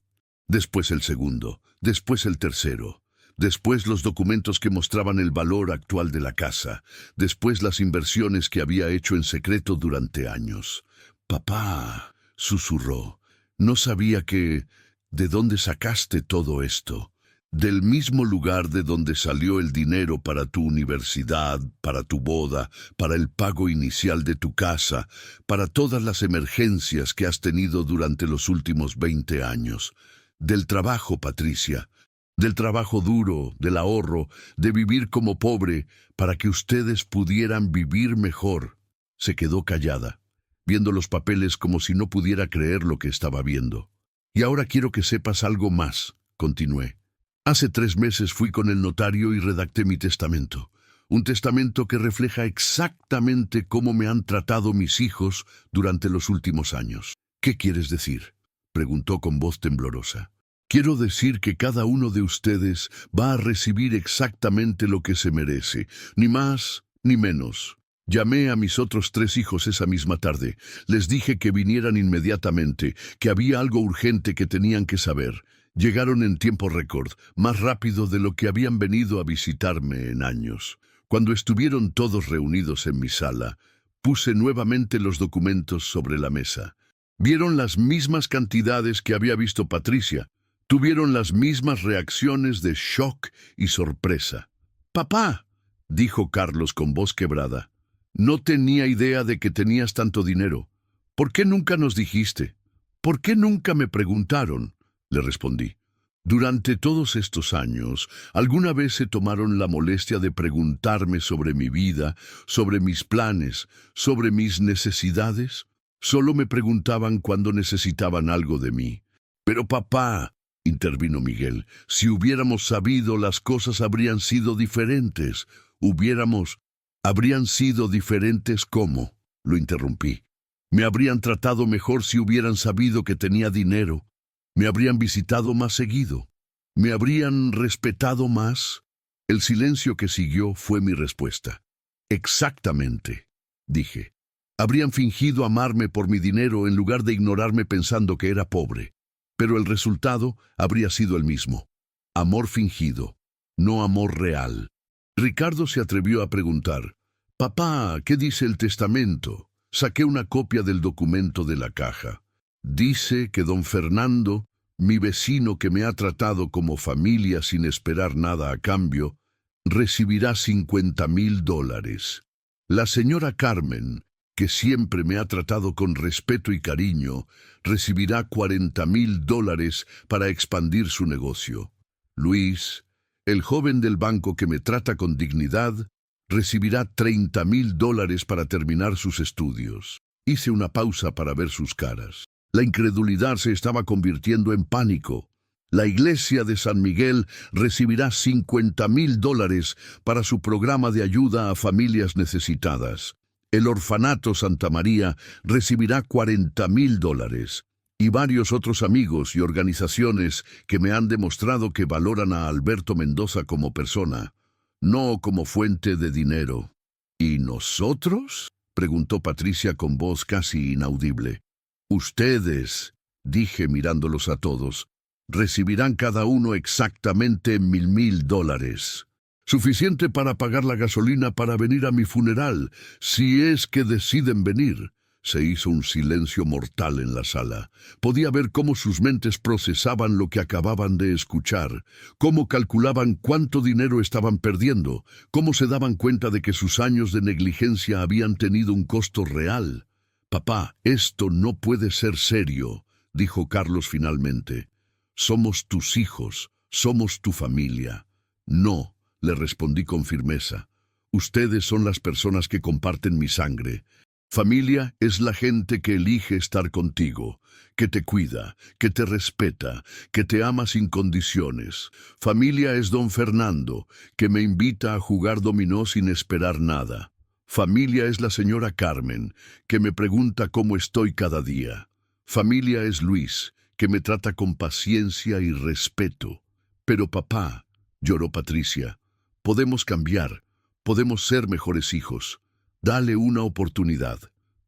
Después el segundo, después el tercero. Después los documentos que mostraban el valor actual de la casa. Después las inversiones que había hecho en secreto durante años. Papá, susurró. No sabía que... ¿De dónde sacaste todo esto? Del mismo lugar de donde salió el dinero para tu universidad, para tu boda, para el pago inicial de tu casa, para todas las emergencias que has tenido durante los últimos 20 años. Del trabajo, Patricia. Del trabajo duro, del ahorro, de vivir como pobre, para que ustedes pudieran vivir mejor. Se quedó callada, viendo los papeles como si no pudiera creer lo que estaba viendo. Y ahora quiero que sepas algo más, continué. Hace 3 meses fui con el notario y redacté mi testamento. Un testamento que refleja exactamente cómo me han tratado mis hijos durante los últimos años. ¿Qué quieres decir?, preguntó con voz temblorosa. Quiero decir que cada uno de ustedes va a recibir exactamente lo que se merece, ni más ni menos. Llamé a mis otros 3 hijos esa misma tarde. Les dije que vinieran inmediatamente, que había algo urgente que tenían que saber. Llegaron en tiempo récord, más rápido de lo que habían venido a visitarme en años. Cuando estuvieron todos reunidos en mi sala, puse nuevamente los documentos sobre la mesa. Vieron las mismas cantidades que había visto Patricia. Tuvieron las mismas reacciones de shock y sorpresa. «Papá», dijo Carlos con voz quebrada, «no tenía idea de que tenías tanto dinero. ¿Por qué nunca nos dijiste? ¿Por qué nunca me preguntaron?», le respondí. «Durante todos estos años, ¿alguna vez se tomaron la molestia de preguntarme sobre mi vida, sobre mis planes, sobre mis necesidades? Solo me preguntaban cuando necesitaban algo de mí». «Pero papá», intervino Miguel, «si hubiéramos sabido, las cosas habrían sido diferentes. ¿Habrían sido diferentes cómo?», lo interrumpí. «Me habrían tratado mejor si hubieran sabido que tenía dinero. Me habrían visitado más seguido. Me habrían respetado más». El silencio que siguió fue mi respuesta. «Exactamente», dije. «Habrían fingido amarme por mi dinero en lugar de ignorarme pensando que era pobre. Pero el resultado habría sido el mismo. Amor fingido, no amor real». Ricardo se atrevió a preguntar, «Papá, ¿qué dice el testamento?». Saqué una copia del documento de la caja. Dice que don Fernando, mi vecino que me ha tratado como familia sin esperar nada a cambio, recibirá $50,000. La señora Carmen, que siempre me ha tratado con respeto y cariño, recibirá $40,000 para expandir su negocio. Luis, el joven del banco que me trata con dignidad, recibirá $30,000 para terminar sus estudios. Hice una pausa para ver sus caras. La incredulidad se estaba convirtiendo en pánico. La iglesia de San Miguel recibirá $50,000 para su programa de ayuda a familias necesitadas. El orfanato Santa María recibirá $40,000. Y varios otros amigos y organizaciones que me han demostrado que valoran a Alberto Mendoza como persona, no como fuente de dinero. ¿Y nosotros?, preguntó Patricia con voz casi inaudible. «Ustedes», dije mirándolos a todos, «recibirán cada uno exactamente $1,000. Suficiente para pagar la gasolina para venir a mi funeral, si es que deciden venir». Se hizo un silencio mortal en la sala. Podía ver cómo sus mentes procesaban lo que acababan de escuchar, cómo calculaban cuánto dinero estaban perdiendo, cómo se daban cuenta de que sus años de negligencia habían tenido un costo real. «Papá, esto no puede ser serio», dijo Carlos finalmente. «Somos tus hijos, somos tu familia». «No», le respondí con firmeza. «Ustedes son las personas que comparten mi sangre. Familia es la gente que elige estar contigo, que te cuida, que te respeta, que te ama sin condiciones. Familia es don Fernando, que me invita a jugar dominó sin esperar nada. Familia es la señora Carmen, que me pregunta cómo estoy cada día. Familia es Luis, que me trata con paciencia y respeto. Pero papá», lloró Patricia, «podemos cambiar, podemos ser mejores hijos. Dale una oportunidad».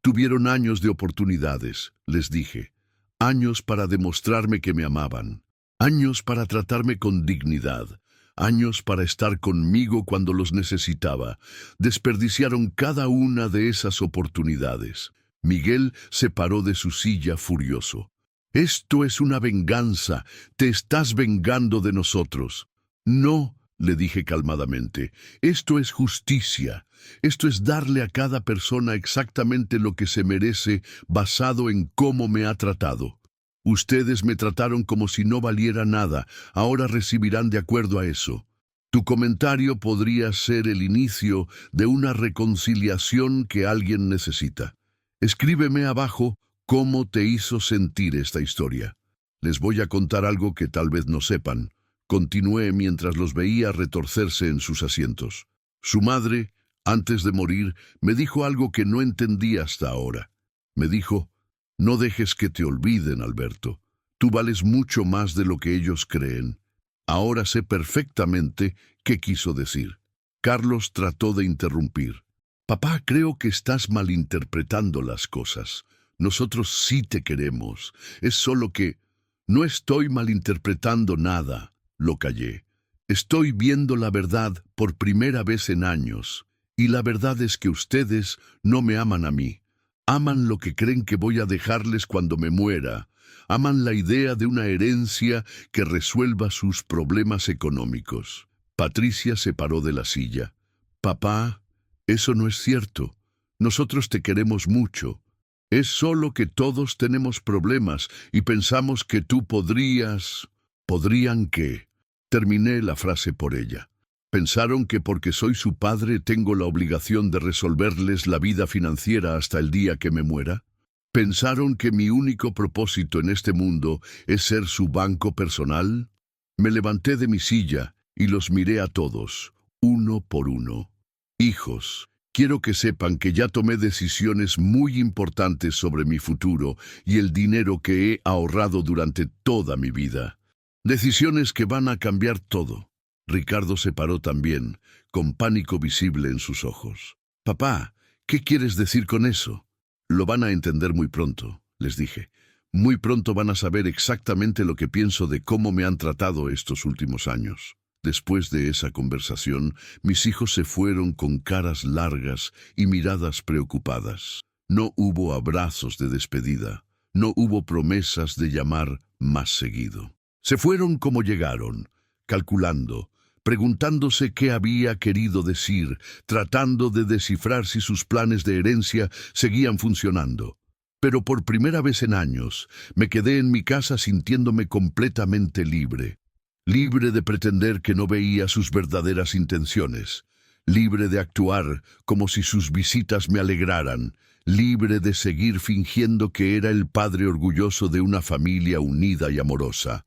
Tuvieron años de oportunidades, les dije. Años para demostrarme que me amaban. Años para tratarme con dignidad. Años para estar conmigo cuando los necesitaba. Desperdiciaron cada una de esas oportunidades. Miguel se paró de su silla furioso. «Esto es una venganza. Te estás vengando de nosotros». «No», le dije calmadamente, «esto es justicia. Esto es darle a cada persona exactamente lo que se merece basado en cómo me ha tratado. Ustedes me trataron como si no valiera nada. Ahora recibirán de acuerdo a eso. Tu comentario podría ser el inicio de una reconciliación que alguien necesita. Escríbeme abajo cómo te hizo sentir esta historia. Les voy a contar algo que tal vez no sepan». Continué mientras los veía retorcerse en sus asientos. Su madre, antes de morir, me dijo algo que no entendí hasta ahora. Me dijo: no dejes que te olviden, Alberto. Tú vales mucho más de lo que ellos creen. Ahora sé perfectamente qué quiso decir. Carlos trató de interrumpir. Papá, creo que estás malinterpretando las cosas. Nosotros sí te queremos. Es solo que... No estoy malinterpretando nada, lo callé. Estoy viendo la verdad por primera vez en años. Y la verdad es que ustedes no me aman a mí. Aman lo que creen que voy a dejarles cuando me muera. Aman la idea de una herencia que resuelva sus problemas económicos. Patricia se paró de la silla. Papá, eso no es cierto. Nosotros te queremos mucho. Es solo que todos tenemos problemas y pensamos que tú podrías... ¿Podrían qué? Terminé la frase por ella. Pensaron que porque soy su padre tengo la obligación de resolverles la vida financiera hasta el día que me muera. ¿Pensaron que mi único propósito en este mundo es ser su banco personal? Me levanté de mi silla y los miré a todos, uno por uno. Hijos, quiero que sepan que ya tomé decisiones muy importantes sobre mi futuro y el dinero que he ahorrado durante toda mi vida. Decisiones que van a cambiar todo. Ricardo se paró también, con pánico visible en sus ojos. Papá, ¿qué quieres decir con eso? Lo van a entender muy pronto, les dije. Muy pronto van a saber exactamente lo que pienso de cómo me han tratado estos últimos años. Después de esa conversación, mis hijos se fueron con caras largas y miradas preocupadas. No hubo abrazos de despedida, no hubo promesas de llamar más seguido. Se fueron como llegaron, calculando, preguntándose qué había querido decir, tratando de descifrar si sus planes de herencia seguían funcionando. Pero por primera vez en años, me quedé en mi casa sintiéndome completamente libre. Libre de pretender que no veía sus verdaderas intenciones. Libre de actuar como si sus visitas me alegraran. Libre de seguir fingiendo que era el padre orgulloso de una familia unida y amorosa.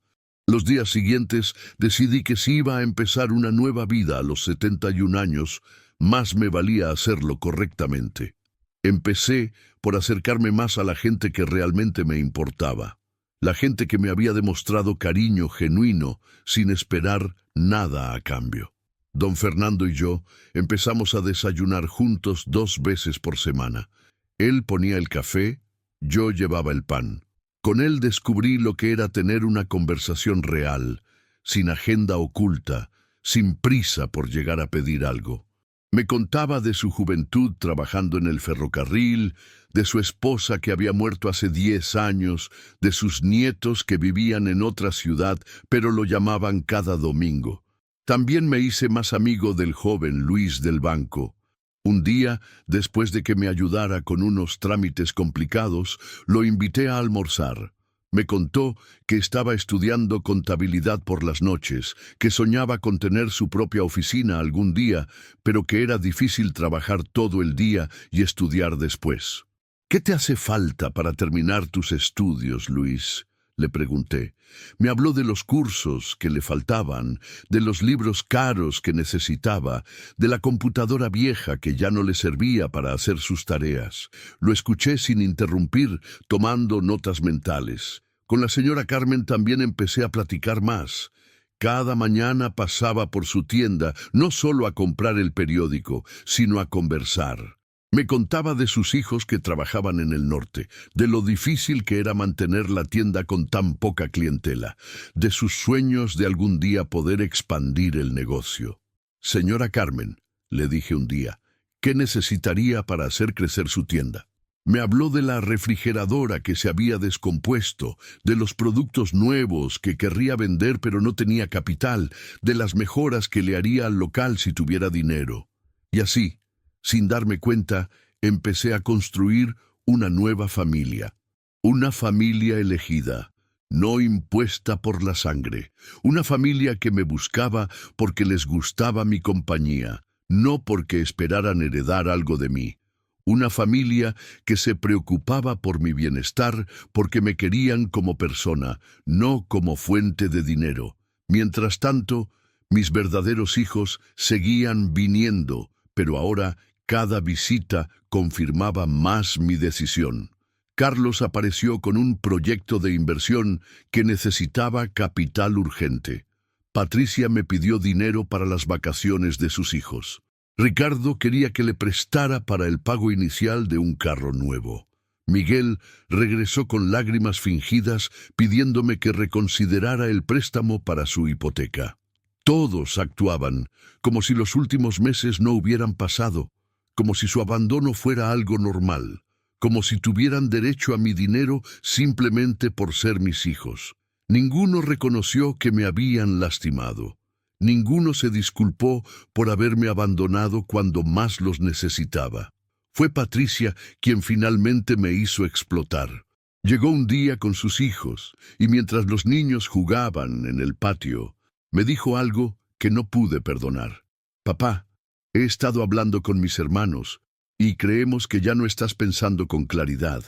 Los días siguientes decidí que si iba a empezar una nueva vida a los 71 años, más me valía hacerlo correctamente. Empecé por acercarme más a la gente que realmente me importaba. La gente que me había demostrado cariño genuino sin esperar nada a cambio. Don Fernando y yo empezamos a desayunar juntos 2 veces por semana. Él ponía el café, yo llevaba el pan. Con él descubrí lo que era tener una conversación real, sin agenda oculta, sin prisa por llegar a pedir algo. Me contaba de su juventud trabajando en el ferrocarril, de su esposa que había muerto hace 10 años, de sus nietos que vivían en otra ciudad, pero lo llamaban cada domingo. También me hice más amigo del joven Luis del banco. Un día, después de que me ayudara con unos trámites complicados, lo invité a almorzar. Me contó que estaba estudiando contabilidad por las noches, que soñaba con tener su propia oficina algún día, pero que era difícil trabajar todo el día y estudiar después. ¿Qué te hace falta para terminar tus estudios, Luis?, le pregunté. Me habló de los cursos que le faltaban, de los libros caros que necesitaba, de la computadora vieja que ya no le servía para hacer sus tareas. Lo escuché sin interrumpir, tomando notas mentales. Con la señora Carmen también empecé a platicar más. Cada mañana pasaba por su tienda, no solo a comprar el periódico, sino a conversar. Me contaba de sus hijos que trabajaban en el norte, de lo difícil que era mantener la tienda con tan poca clientela, de sus sueños de algún día poder expandir el negocio. Señora Carmen, le dije un día, ¿qué necesitaría para hacer crecer su tienda? Me habló de la refrigeradora que se había descompuesto, de los productos nuevos que querría vender pero no tenía capital, de las mejoras que le haría al local si tuviera dinero. Y así, sin darme cuenta, empecé a construir una nueva familia. Una familia elegida, no impuesta por la sangre. Una familia que me buscaba porque les gustaba mi compañía, no porque esperaran heredar algo de mí. Una familia que se preocupaba por mi bienestar porque me querían como persona, no como fuente de dinero. Mientras tanto, Mis verdaderos hijos seguían viniendo, pero ahora cada visita confirmaba más mi decisión. Carlos apareció con un proyecto de inversión que necesitaba capital urgente. Patricia me pidió dinero para las vacaciones de sus hijos. Ricardo quería que le prestara para el pago inicial de un carro nuevo. Miguel regresó con lágrimas fingidas pidiéndome que reconsiderara el préstamo para su hipoteca. Todos actuaban como si los últimos meses no hubieran pasado, como si su abandono fuera algo normal, como si tuvieran derecho a mi dinero simplemente por ser mis hijos. Ninguno reconoció que me habían lastimado. Ninguno se disculpó por haberme abandonado cuando más los necesitaba. Fue Patricia quien finalmente me hizo explotar. Llegó un día con sus hijos, y mientras los niños jugaban en el patio, me dijo algo que no pude perdonar. Papá, he estado hablando con mis hermanos, y creemos que ya no estás pensando con claridad.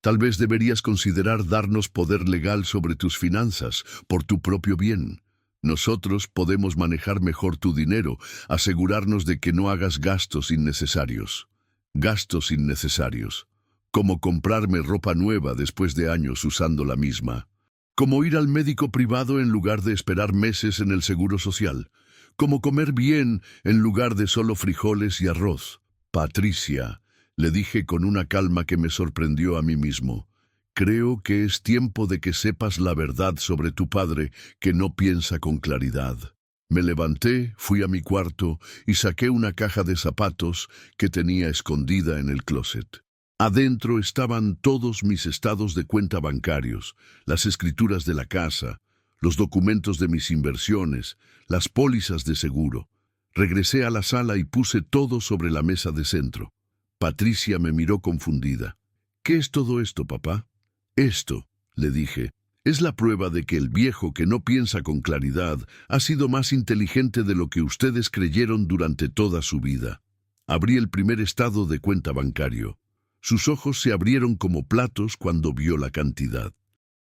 Tal vez deberías considerar darnos poder legal sobre tus finanzas, por tu propio bien. Nosotros podemos manejar mejor tu dinero, asegurarnos de que no hagas gastos innecesarios. Gastos innecesarios. Como comprarme ropa nueva después de años usando la misma. Como ir al médico privado en lugar de esperar meses en el seguro social. Como comer bien en lugar de solo frijoles y arroz. Patricia, le dije con una calma que me sorprendió a mí mismo. Creo que es tiempo de que sepas la verdad sobre tu padre, que no piensa con claridad. Me levanté, fui a mi cuarto y saqué una caja de zapatos que tenía escondida en el closet. Adentro estaban todos mis estados de cuenta bancarios, las escrituras de la casa, los documentos de mis inversiones, las pólizas de seguro. Regresé a la sala y puse todo sobre la mesa de centro. Patricia me miró confundida. ¿Qué es todo esto, papá? Esto, le dije, es la prueba de que el viejo que no piensa con claridad ha sido más inteligente de lo que ustedes creyeron durante toda su vida. Abrí el primer estado de cuenta bancario. Sus ojos se abrieron como platos cuando vio la cantidad.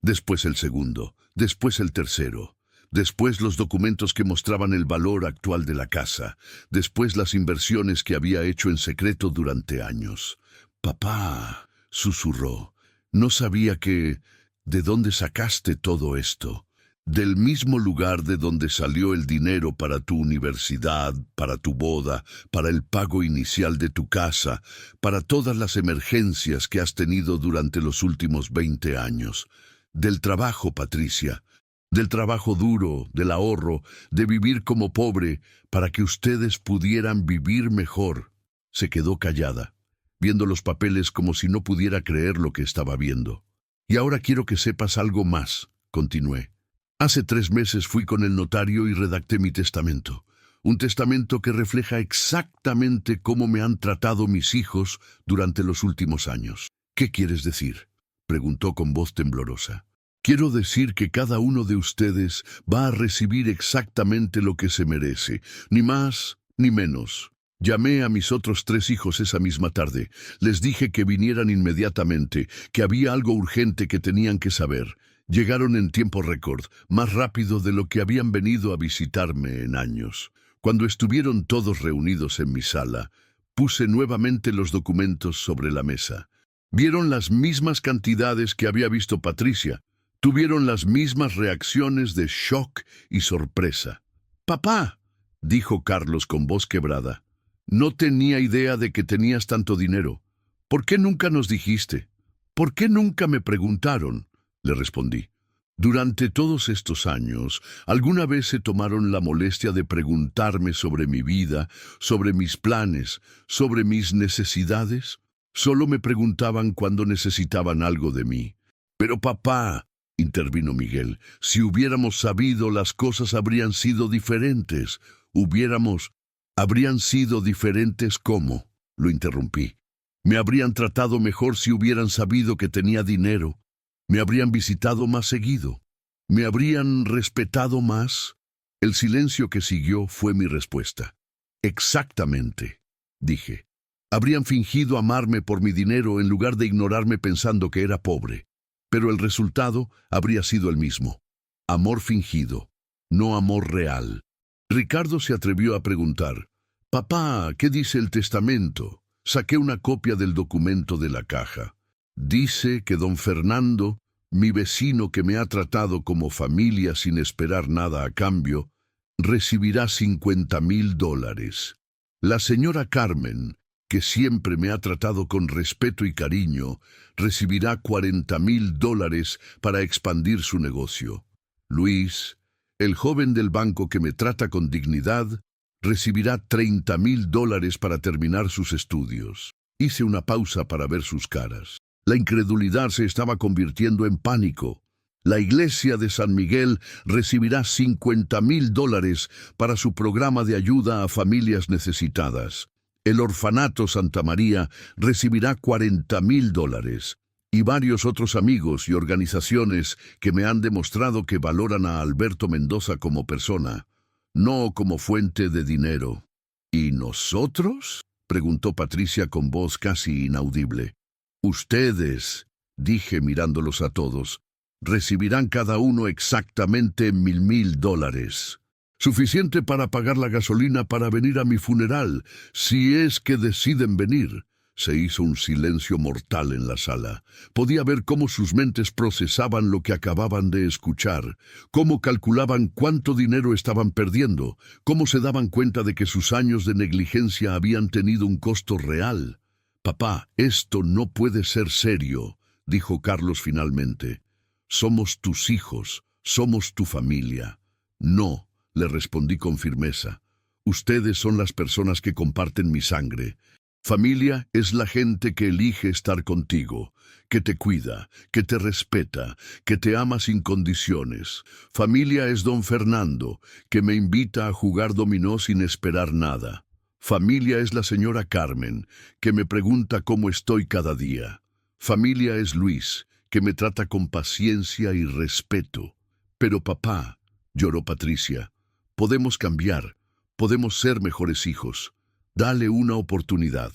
Después el segundo, después el tercero. Después los documentos que mostraban el valor actual de la casa. Después las inversiones que había hecho en secreto durante años. Papá, susurró, no sabía que... ¿De dónde sacaste todo esto? Del mismo lugar de donde salió el dinero para tu universidad, para tu boda, para el pago inicial de tu casa, para todas las emergencias que has tenido durante los últimos 20 años. Del trabajo, Patricia. Del trabajo duro, del ahorro, de vivir como pobre, para que ustedes pudieran vivir mejor. Se quedó callada, viendo los papeles como si no pudiera creer lo que estaba viendo. Y ahora quiero que sepas algo más, continué. Hace 3 meses fui con el notario y redacté mi testamento. Un testamento que refleja exactamente cómo me han tratado mis hijos durante los últimos años. ¿Qué quieres decir?, preguntó con voz temblorosa. Quiero decir que cada uno de ustedes va a recibir exactamente lo que se merece, ni más ni menos. Llamé a mis otros 3 hijos esa misma tarde. Les dije que vinieran inmediatamente, que había algo urgente que tenían que saber. Llegaron en tiempo récord, más rápido de lo que habían venido a visitarme en años. Cuando estuvieron todos reunidos en mi sala, puse nuevamente los documentos sobre la mesa. Vieron las mismas cantidades que había visto Patricia. Tuvieron las mismas reacciones de shock y sorpresa. «Papá», dijo Carlos con voz quebrada, «no tenía idea de que tenías tanto dinero. ¿Por qué nunca nos dijiste? ¿Por qué nunca me preguntaron?», le respondí. «Durante todos estos años, ¿alguna vez se tomaron la molestia de preguntarme sobre mi vida, sobre mis planes, sobre mis necesidades? Solo me preguntaban cuando necesitaban algo de mí». «Pero papá», intervino Miguel, «si hubiéramos sabido, las cosas habrían sido diferentes. ¿Habrían sido diferentes cómo?», lo interrumpí. «Me habrían tratado mejor si hubieran sabido que tenía dinero. Me habrían visitado más seguido. Me habrían respetado más». El silencio que siguió fue mi respuesta. «Exactamente», dije. «Habrían fingido amarme por mi dinero en lugar de ignorarme pensando que era pobre. Pero el resultado habría sido el mismo. Amor fingido, no amor real». Ricardo se atrevió a preguntar: «Papá, ¿qué dice el testamento?». Saqué una copia del documento de la caja. Dice que don Fernando, mi vecino que me ha tratado como familia sin esperar nada a cambio, recibirá $50,000. La señora Carmen, que siempre me ha tratado con respeto y cariño, recibirá $40,000 para expandir su negocio. Luis, el joven del banco que me trata con dignidad, recibirá $30,000 para terminar sus estudios. Hice una pausa para ver sus caras. La incredulidad se estaba convirtiendo en pánico. La iglesia de San Miguel recibirá $50,000 para su programa de ayuda a familias necesitadas. El orfanato Santa María recibirá $40,000. Y varios otros amigos y organizaciones que me han demostrado que valoran a Alberto Mendoza como persona, no como fuente de dinero. ¿Y nosotros?, preguntó Patricia con voz casi inaudible. Ustedes, dije mirándolos a todos, recibirán cada uno exactamente $1,000. Suficiente para pagar la gasolina para venir a mi funeral, si es que deciden venir. Se hizo un silencio mortal en la sala. Podía ver cómo sus mentes procesaban lo que acababan de escuchar, cómo calculaban cuánto dinero estaban perdiendo, cómo se daban cuenta de que sus años de negligencia habían tenido un costo real. «Papá, esto no puede ser serio», dijo Carlos finalmente. «Somos tus hijos, somos tu familia». «No», le respondí con firmeza. «Ustedes son las personas que comparten mi sangre. Familia es la gente que elige estar contigo, que te cuida, que te respeta, que te ama sin condiciones. Familia es don Fernando, que me invita a jugar dominó sin esperar nada. Familia es la señora Carmen, que me pregunta cómo estoy cada día. Familia es Luis, que me trata con paciencia y respeto. Pero papá», lloró Patricia, «podemos cambiar, podemos ser mejores hijos. Dale una oportunidad».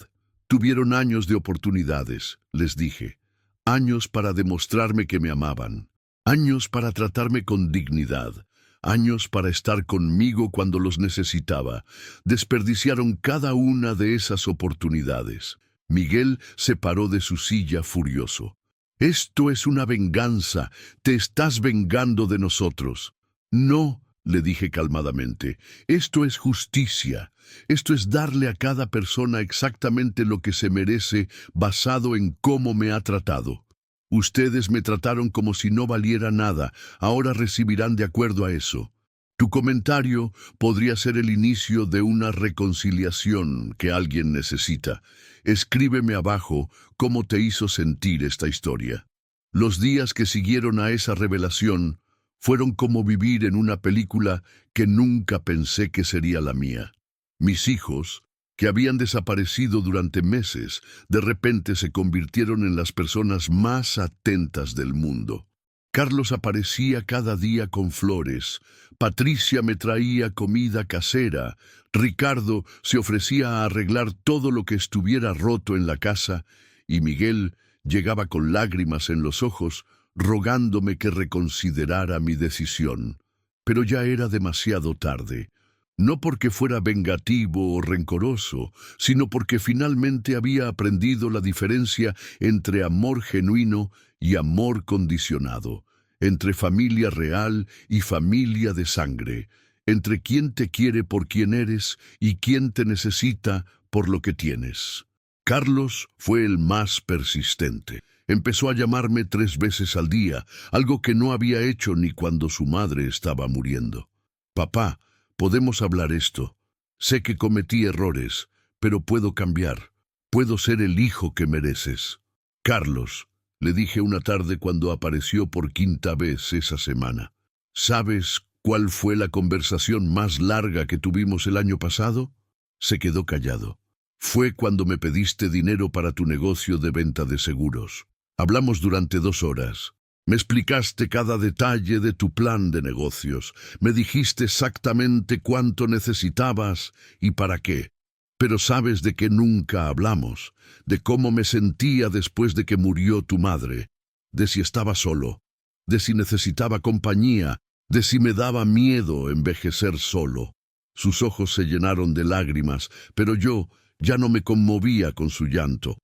Tuvieron años de oportunidades, les dije. Años para demostrarme que me amaban. Años para tratarme con dignidad. Años para estar conmigo cuando los necesitaba. Desperdiciaron cada una de esas oportunidades. Miguel se paró de su silla furioso. «Esto es una venganza. Te estás vengando de nosotros». «No», le dije calmadamente, «esto es justicia. Esto es darle a cada persona exactamente lo que se merece basado en cómo me ha tratado. Ustedes me trataron como si no valiera nada. Ahora recibirán de acuerdo a eso. Tu comentario podría ser el inicio de una reconciliación que alguien necesita. Escríbeme abajo cómo te hizo sentir esta historia». Los días que siguieron a esa revelación fueron como vivir en una película que nunca pensé que sería la mía. Mis hijos, que habían desaparecido durante meses, de repente se convirtieron en las personas más atentas del mundo. Carlos aparecía cada día con flores, Patricia me traía comida casera, Ricardo se ofrecía a arreglar todo lo que estuviera roto en la casa, y Miguel llegaba con lágrimas en los ojos, rogándome que reconsiderara mi decisión. Pero ya era demasiado tarde. No porque fuera vengativo o rencoroso, sino porque finalmente había aprendido la diferencia entre amor genuino y amor condicionado, entre familia real y familia de sangre, entre quien te quiere por quien eres y quien te necesita por lo que tienes. Carlos fue el más persistente. Empezó a llamarme 3 veces al día, algo que no había hecho ni cuando su madre estaba muriendo. «Papá, podemos hablar esto. Sé que cometí errores, pero puedo cambiar. Puedo ser el hijo que mereces». «Carlos», le dije una tarde cuando apareció por 5ª vez esa semana, «¿sabes cuál fue la conversación más larga que tuvimos el año pasado?». Se quedó callado. «Fue cuando me pediste dinero para tu negocio de venta de seguros. Hablamos durante 2 horas. Me explicaste cada detalle de tu plan de negocios. Me dijiste exactamente cuánto necesitabas y para qué. Pero sabes de qué nunca hablamos, de cómo me sentía después de que murió tu madre, de si estaba solo, de si necesitaba compañía, de si me daba miedo envejecer solo. Sus ojos se llenaron de lágrimas, pero yo ya no me conmovía con su llanto.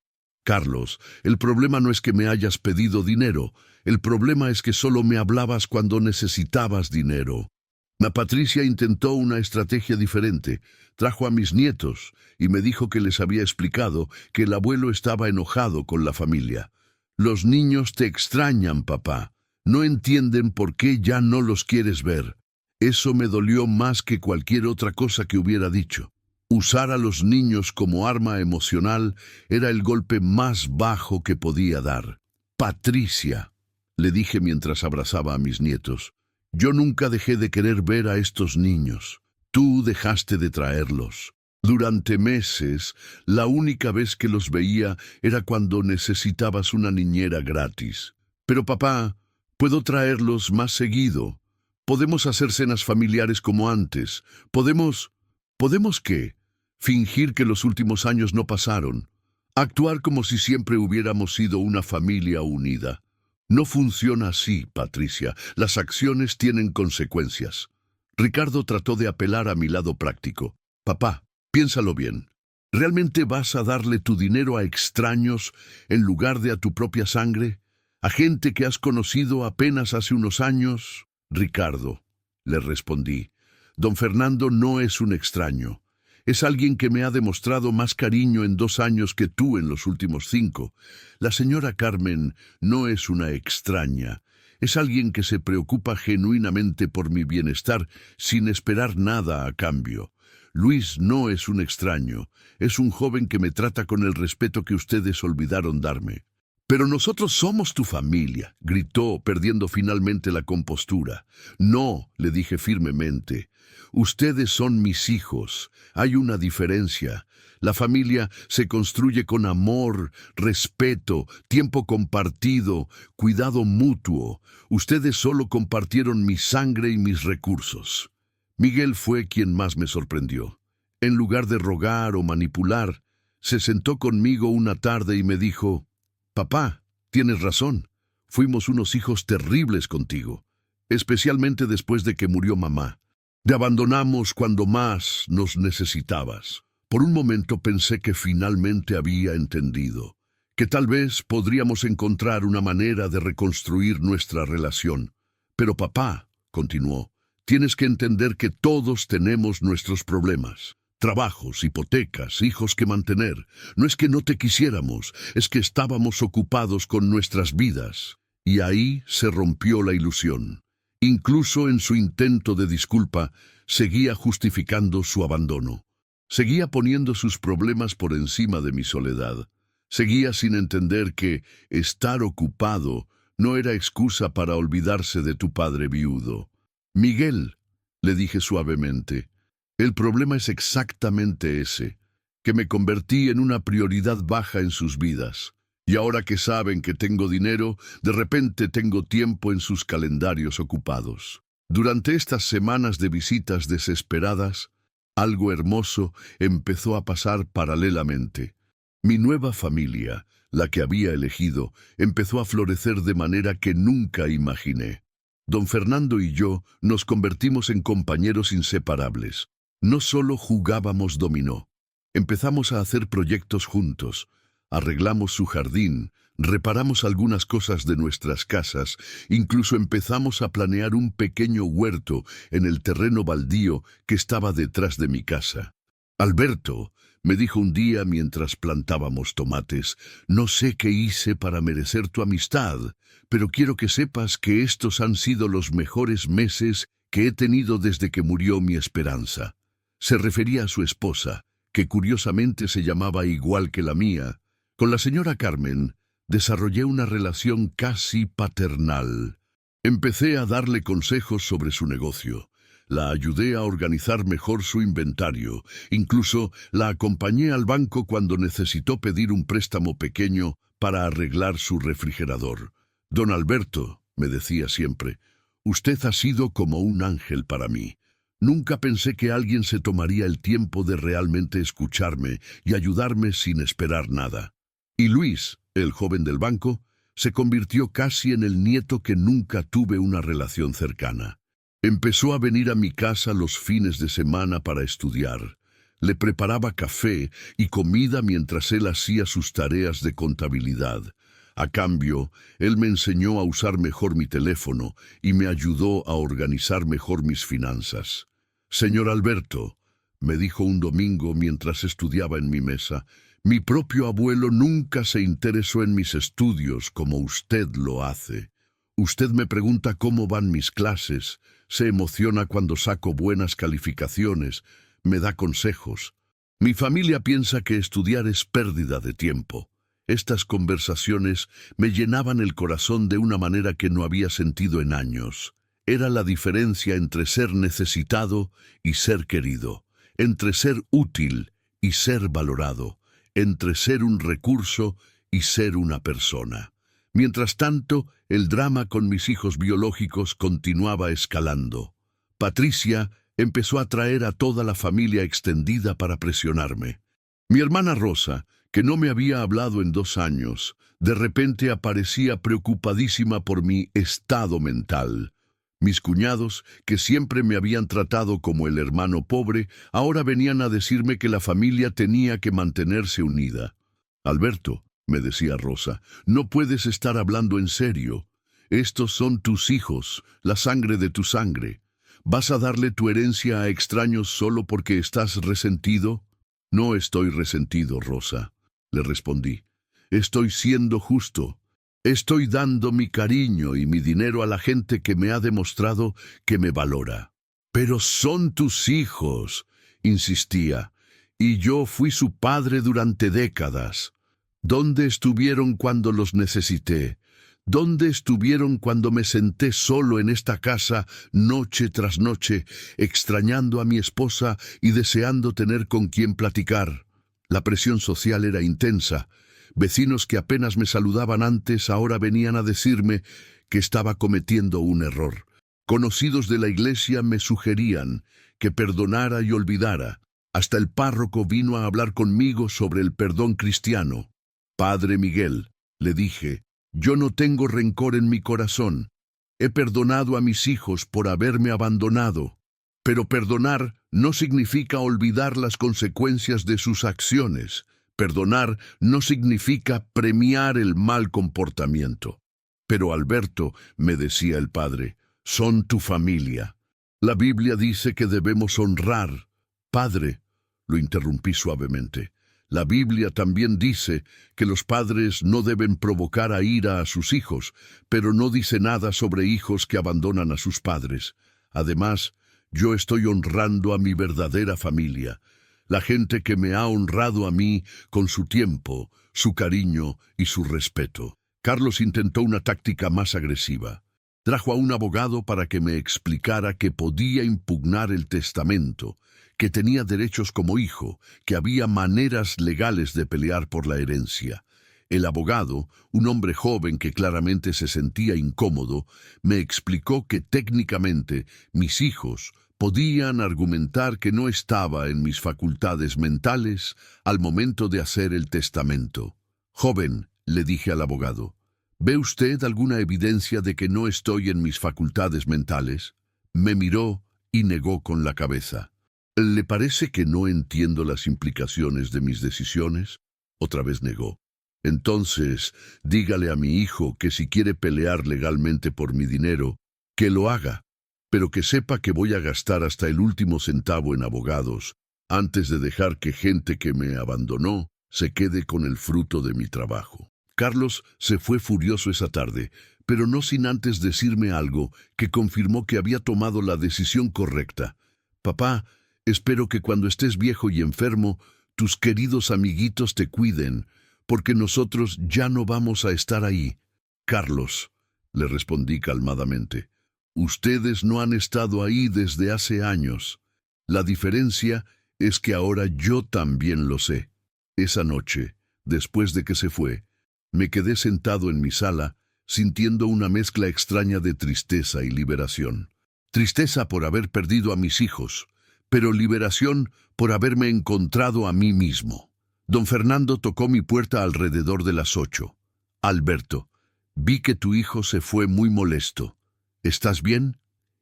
Carlos, el problema no es que me hayas pedido dinero, el problema es que solo me hablabas cuando necesitabas dinero. Patricia intentó una estrategia diferente. Trajo a mis nietos y me dijo que les había explicado que el abuelo estaba enojado con la familia. Los niños te extrañan, papá. No entienden por qué ya no los quieres ver. Eso me dolió más que cualquier otra cosa que hubiera dicho. Usar a los niños como arma emocional era el golpe más bajo que podía dar. Patricia, le dije mientras abrazaba a mis nietos, yo nunca dejé de querer ver a estos niños. Tú dejaste de traerlos. Durante meses, la única vez que los veía era cuando necesitabas una niñera gratis. Pero papá, puedo traerlos más seguido. Podemos hacer cenas familiares como antes. ¿Podemos qué? Fingir que los últimos años no pasaron. Actuar como si siempre hubiéramos sido una familia unida. No funciona así, Patricia. Las acciones tienen consecuencias. Ricardo trató de apelar a mi lado práctico. Papá, piénsalo bien. ¿Realmente vas a darle tu dinero a extraños en lugar de a tu propia sangre? ¿A gente que has conocido apenas hace unos años? Ricardo, le respondí, don Fernando no es un extraño. Es alguien que me ha demostrado más cariño en 2 años que tú en los últimos 5. La señora Carmen no es una extraña. Es alguien que se preocupa genuinamente por mi bienestar sin esperar nada a cambio. Luis no es un extraño. Es un joven que me trata con el respeto que ustedes olvidaron darme. Pero nosotros somos tu familia, gritó, perdiendo finalmente la compostura. No, le dije firmemente. Ustedes son mis hijos. Hay una diferencia. La familia se construye con amor, respeto, tiempo compartido, cuidado mutuo. Ustedes solo compartieron mi sangre y mis recursos. Miguel fue quien más me sorprendió. En lugar de rogar o manipular, se sentó conmigo una tarde y me dijo, «Papá, tienes razón. Fuimos unos hijos terribles contigo, especialmente después de que murió mamá. Te abandonamos cuando más nos necesitabas». Por un momento pensé que finalmente había entendido, que tal vez podríamos encontrar una manera de reconstruir nuestra relación. Pero papá, continuó, tienes que entender que todos tenemos nuestros problemas. Trabajos, hipotecas, hijos que mantener. No es que no te quisiéramos, es que estábamos ocupados con nuestras vidas. Y ahí se rompió la ilusión. Incluso en su intento de disculpa, seguía justificando su abandono. Seguía poniendo sus problemas por encima de mi soledad. Seguía sin entender que estar ocupado no era excusa para olvidarse de tu padre viudo. Miguel, le dije suavemente, el problema es exactamente ese, que me convertí en una prioridad baja en sus vidas. Y ahora que saben que tengo dinero, de repente tengo tiempo en sus calendarios ocupados. Durante estas semanas de visitas desesperadas, algo hermoso empezó a pasar paralelamente. Mi nueva familia, la que había elegido, empezó a florecer de manera que nunca imaginé. Don Fernando y yo nos convertimos en compañeros inseparables. No solo jugábamos dominó. Empezamos a hacer proyectos juntos. Arreglamos su jardín, reparamos algunas cosas de nuestras casas, incluso empezamos a planear un pequeño huerto en el terreno baldío que estaba detrás de mi casa. Alberto, me dijo un día mientras plantábamos tomates, no sé qué hice para merecer tu amistad, pero quiero que sepas que estos han sido los mejores meses que he tenido desde que murió mi esperanza. Se refería a su esposa, que curiosamente se llamaba igual que la mía. Con la señora Carmen desarrollé una relación casi paternal. Empecé a darle consejos sobre su negocio. La ayudé a organizar mejor su inventario. Incluso la acompañé al banco cuando necesitó pedir un préstamo pequeño para arreglar su refrigerador. Don Alberto, me decía siempre, usted ha sido como un ángel para mí. Nunca pensé que alguien se tomaría el tiempo de realmente escucharme y ayudarme sin esperar nada. Y Luis, el joven del banco, se convirtió casi en el nieto que nunca tuve una relación cercana. Empezó a venir a mi casa los fines de semana para estudiar. Le preparaba café y comida mientras él hacía sus tareas de contabilidad. A cambio, él me enseñó a usar mejor mi teléfono y me ayudó a organizar mejor mis finanzas. Señor Alberto, me dijo un domingo mientras estudiaba en mi mesa, mi propio abuelo nunca se interesó en mis estudios como usted lo hace. Usted me pregunta cómo van mis clases, se emociona cuando saco buenas calificaciones, me da consejos. Mi familia piensa que estudiar es pérdida de tiempo. Estas conversaciones me llenaban el corazón de una manera que no había sentido en años. Era la diferencia entre ser necesitado y ser querido, entre ser útil y ser valorado, entre ser un recurso y ser una persona. Mientras tanto, el drama con mis hijos biológicos continuaba escalando. Patricia empezó a traer a toda la familia extendida para presionarme. Mi hermana Rosa, que no me había hablado en 2 años, de repente aparecía preocupadísima por mi estado mental. Mis cuñados, que siempre me habían tratado como el hermano pobre, ahora venían a decirme que la familia tenía que mantenerse unida. Alberto, me decía Rosa, no puedes estar hablando en serio. Estos son tus hijos, la sangre de tu sangre. ¿Vas a darle tu herencia a extraños solo porque estás resentido? No estoy resentido, Rosa, le respondí. Estoy siendo justo. Estoy dando mi cariño y mi dinero a la gente que me ha demostrado que me valora. Pero son tus hijos, insistía, y yo fui su padre durante décadas. ¿Dónde estuvieron cuando los necesité? ¿Dónde estuvieron cuando me senté solo en esta casa, noche tras noche, extrañando a mi esposa y deseando tener con quien platicar? La presión social era intensa. Vecinos que apenas me saludaban antes ahora venían a decirme que estaba cometiendo un error. Conocidos de la iglesia me sugerían que perdonara y olvidara. Hasta el párroco vino a hablar conmigo sobre el perdón cristiano. Padre Miguel, le dije, yo no tengo rencor en mi corazón. He perdonado a mis hijos por haberme abandonado. Pero perdonar no significa olvidar las consecuencias de sus acciones. Perdonar no significa premiar el mal comportamiento. Pero Alberto, me decía el padre, son tu familia. La Biblia dice que debemos honrar. Padre, lo interrumpí suavemente. La Biblia también dice que los padres no deben provocar a ira a sus hijos, pero no dice nada sobre hijos que abandonan a sus padres. Además, yo estoy honrando a mi verdadera familia, la gente que me ha honrado a mí con su tiempo, su cariño y su respeto. Carlos intentó una táctica más agresiva. Trajo a un abogado para que me explicara que podía impugnar el testamento, que tenía derechos como hijo, que había maneras legales de pelear por la herencia. El abogado, un hombre joven que claramente se sentía incómodo, me explicó que técnicamente mis hijos podían argumentar que no estaba en mis facultades mentales al momento de hacer el testamento. Joven, le dije al abogado, ¿ve usted alguna evidencia de que no estoy en mis facultades mentales? Me miró y negó con la cabeza. ¿Le parece que no entiendo las implicaciones de mis decisiones? Otra vez negó. Entonces, dígale a mi hijo que si quiere pelear legalmente por mi dinero, que lo haga, pero que sepa que voy a gastar hasta el último centavo en abogados, antes de dejar que gente que me abandonó se quede con el fruto de mi trabajo. Carlos se fue furioso esa tarde, pero no sin antes decirme algo que confirmó que había tomado la decisión correcta. Papá, espero que cuando estés viejo y enfermo, tus queridos amiguitos te cuiden, porque nosotros ya no vamos a estar ahí. Carlos, le respondí calmadamente, ustedes no han estado ahí desde hace años. La diferencia es que ahora yo también lo sé. Esa noche, después de que se fue, me quedé sentado en mi sala, sintiendo una mezcla extraña de tristeza y liberación. Tristeza por haber perdido a mis hijos, pero liberación por haberme encontrado a mí mismo. Don Fernando tocó mi puerta alrededor de las 8. Alberto, vi que tu hijo se fue muy molesto. ¿Estás bien?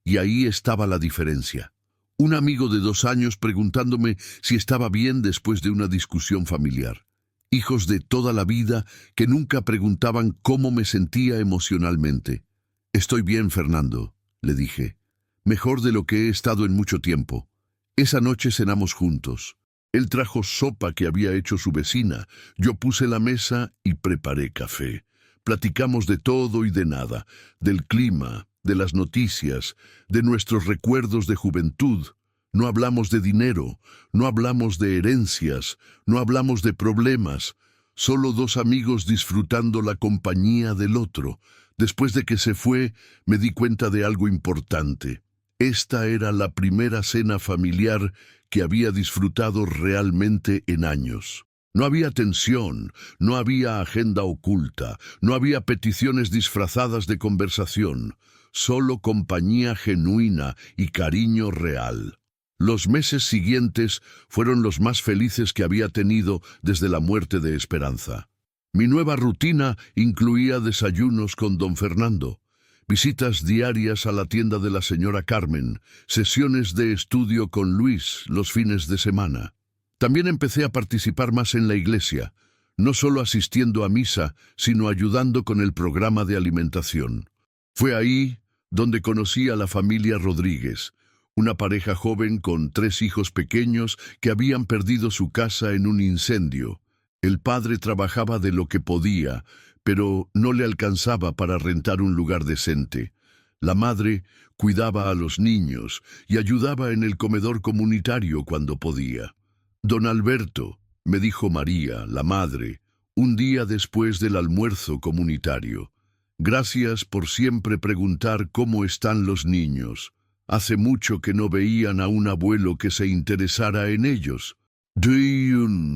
Y ahí estaba la diferencia. Un amigo de 2 años preguntándome si estaba bien después de una discusión familiar. Hijos de toda la vida que nunca preguntaban cómo me sentía emocionalmente. Estoy bien, Fernando, le dije. Mejor de lo que he estado en mucho tiempo. Esa noche cenamos juntos. Él trajo sopa que había hecho su vecina. Yo puse la mesa y preparé café. Platicamos de todo y de nada, del clima, de las noticias, de nuestros recuerdos de juventud. No hablamos de dinero, no hablamos de herencias, no hablamos de problemas. Solo 2 amigos disfrutando la compañía del otro. Después de que se fue, me di cuenta de algo importante. Esta era la primera cena familiar que había disfrutado realmente en años. No había tensión, no había agenda oculta, no había peticiones disfrazadas de conversación, solo compañía genuina y cariño real. Los meses siguientes fueron los más felices que había tenido desde la muerte de Esperanza. Mi nueva rutina incluía desayunos con don Fernando, visitas diarias a la tienda de la señora Carmen, sesiones de estudio con Luis los fines de semana. También empecé a participar más en la iglesia, no solo asistiendo a misa, sino ayudando con el programa de alimentación. Fue ahí donde conocí a la familia Rodríguez, una pareja joven con 3 hijos pequeños que habían perdido su casa en un incendio. El padre trabajaba de lo que podía, pero no le alcanzaba para rentar un lugar decente. La madre cuidaba a los niños y ayudaba en el comedor comunitario cuando podía. Don Alberto, me dijo María, la madre, un día después del almuerzo comunitario. Gracias por siempre preguntar cómo están los niños. Hace mucho que no veían a un abuelo que se interesara en ellos.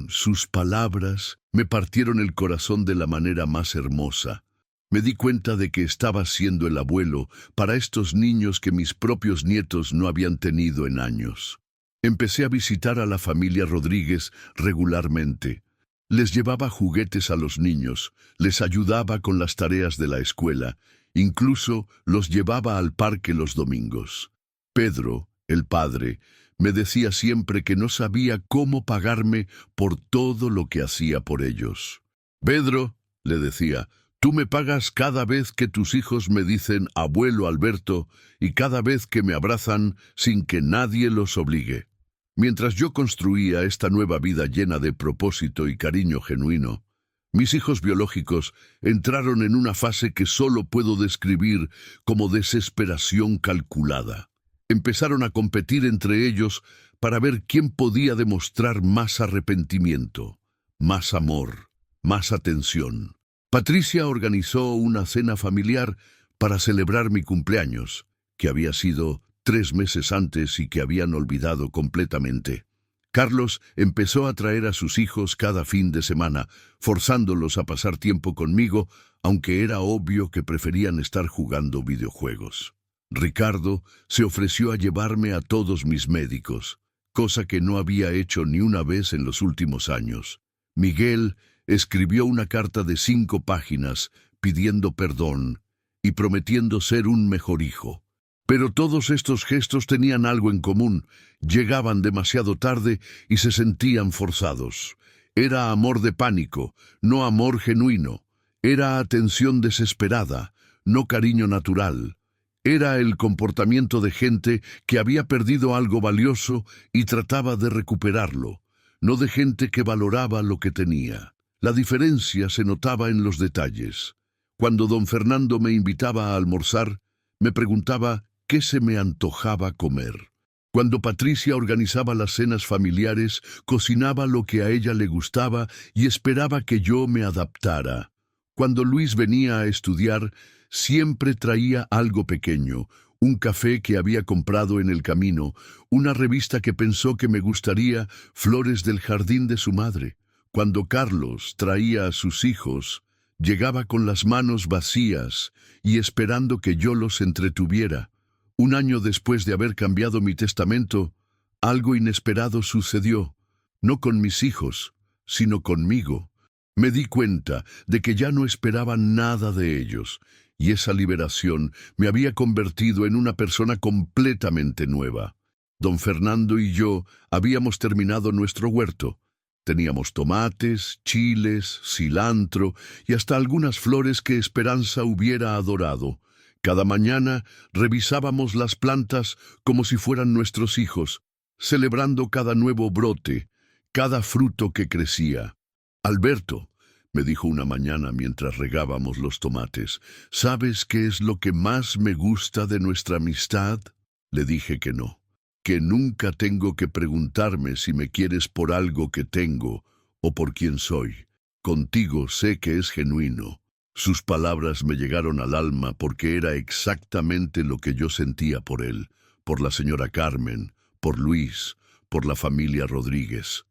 Sus palabras me partieron el corazón de la manera más hermosa. Me di cuenta de que estaba siendo el abuelo para estos niños que mis propios nietos no habían tenido en años. Empecé a visitar a la familia Rodríguez regularmente. Les llevaba juguetes a los niños, les ayudaba con las tareas de la escuela, incluso los llevaba al parque los domingos. Pedro, el padre, me decía siempre que no sabía cómo pagarme por todo lo que hacía por ellos. Pedro, le decía, tú me pagas cada vez que tus hijos me dicen abuelo Alberto y cada vez que me abrazan sin que nadie los obligue. Mientras yo construía esta nueva vida llena de propósito y cariño genuino, mis hijos biológicos entraron en una fase que solo puedo describir como desesperación calculada. Empezaron a competir entre ellos para ver quién podía demostrar más arrepentimiento, más amor, más atención. Patricia organizó una cena familiar para celebrar mi cumpleaños, que había sido 3 meses antes y que habían olvidado completamente. Carlos empezó a traer a sus hijos cada fin de semana, forzándolos a pasar tiempo conmigo, aunque era obvio que preferían estar jugando videojuegos. Ricardo se ofreció a llevarme a todos mis médicos, cosa que no había hecho ni una vez en los últimos años. Miguel escribió una carta de 5 páginas pidiendo perdón y prometiendo ser un mejor hijo. Pero todos estos gestos tenían algo en común, llegaban demasiado tarde y se sentían forzados. Era amor de pánico, no amor genuino. Era atención desesperada, no cariño natural. Era el comportamiento de gente que había perdido algo valioso y trataba de recuperarlo, no de gente que valoraba lo que tenía. La diferencia se notaba en los detalles. Cuando don Fernando me invitaba a almorzar, me preguntaba qué se me antojaba comer. Cuando Patricia organizaba las cenas familiares, cocinaba lo que a ella le gustaba y esperaba que yo me adaptara. Cuando Luis venía a estudiar, siempre traía algo pequeño, un café que había comprado en el camino, una revista que pensó que me gustaría, flores del jardín de su madre. Cuando Carlos traía a sus hijos, llegaba con las manos vacías y esperando que yo los entretuviera. Un año después de haber cambiado mi testamento, algo inesperado sucedió, no con mis hijos, sino conmigo. Me di cuenta de que ya no esperaba nada de ellos, y esa liberación me había convertido en una persona completamente nueva. Don Fernando y yo habíamos terminado nuestro huerto. Teníamos tomates, chiles, cilantro y hasta algunas flores que Esperanza hubiera adorado. Cada mañana revisábamos las plantas como si fueran nuestros hijos, celebrando cada nuevo brote, cada fruto que crecía. Alberto, me dijo una mañana mientras regábamos los tomates, ¿sabes qué es lo que más me gusta de nuestra amistad? Le dije que no, que nunca tengo que preguntarme si me quieres por algo que tengo o por quién soy. Contigo sé que es genuino. Sus palabras me llegaron al alma porque era exactamente lo que yo sentía por él, por la señora Carmen, por Luis, por la familia Rodríguez.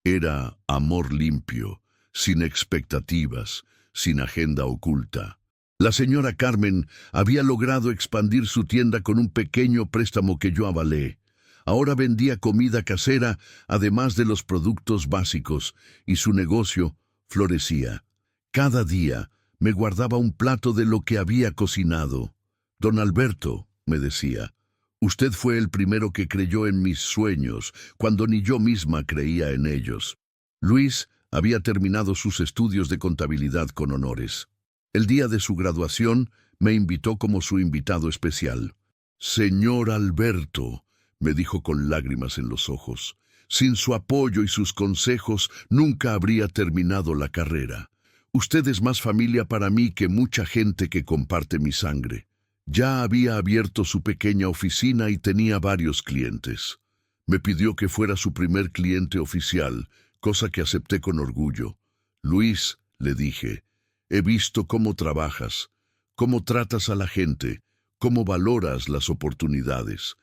Era amor limpio, sin expectativas, sin agenda oculta. La señora Carmen había logrado expandir su tienda con un pequeño préstamo que yo avalé. Ahora vendía comida casera, además de los productos básicos, y su negocio florecía. Cada día me guardaba un plato de lo que había cocinado. Don Alberto, me decía, usted fue el primero que creyó en mis sueños, cuando ni yo misma creía en ellos. Luis había terminado sus estudios de contabilidad con honores. El día de su graduación me invitó como su invitado especial. Señor Alberto, me dijo con lágrimas en los ojos, sin su apoyo y sus consejos nunca habría terminado la carrera. Usted es más familia para mí que mucha gente que comparte mi sangre. Ya había abierto su pequeña oficina y tenía varios clientes. Me pidió que fuera su primer cliente oficial, cosa que acepté con orgullo. Luis, le dije, he visto cómo trabajas, cómo tratas a la gente, cómo valoras las oportunidades.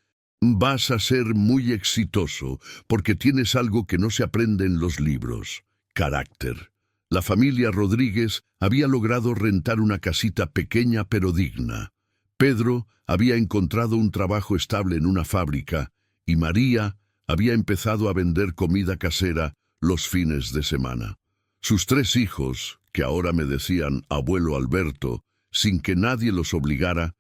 Vas a ser muy exitoso porque tienes algo que no se aprende en los libros: carácter. La familia Rodríguez había logrado rentar una casita pequeña pero digna. Pedro había encontrado un trabajo estable en una fábrica y María había empezado a vender comida casera los fines de semana. Sus 3 hijos, que ahora me decían abuelo Alberto, sin que nadie los obligara,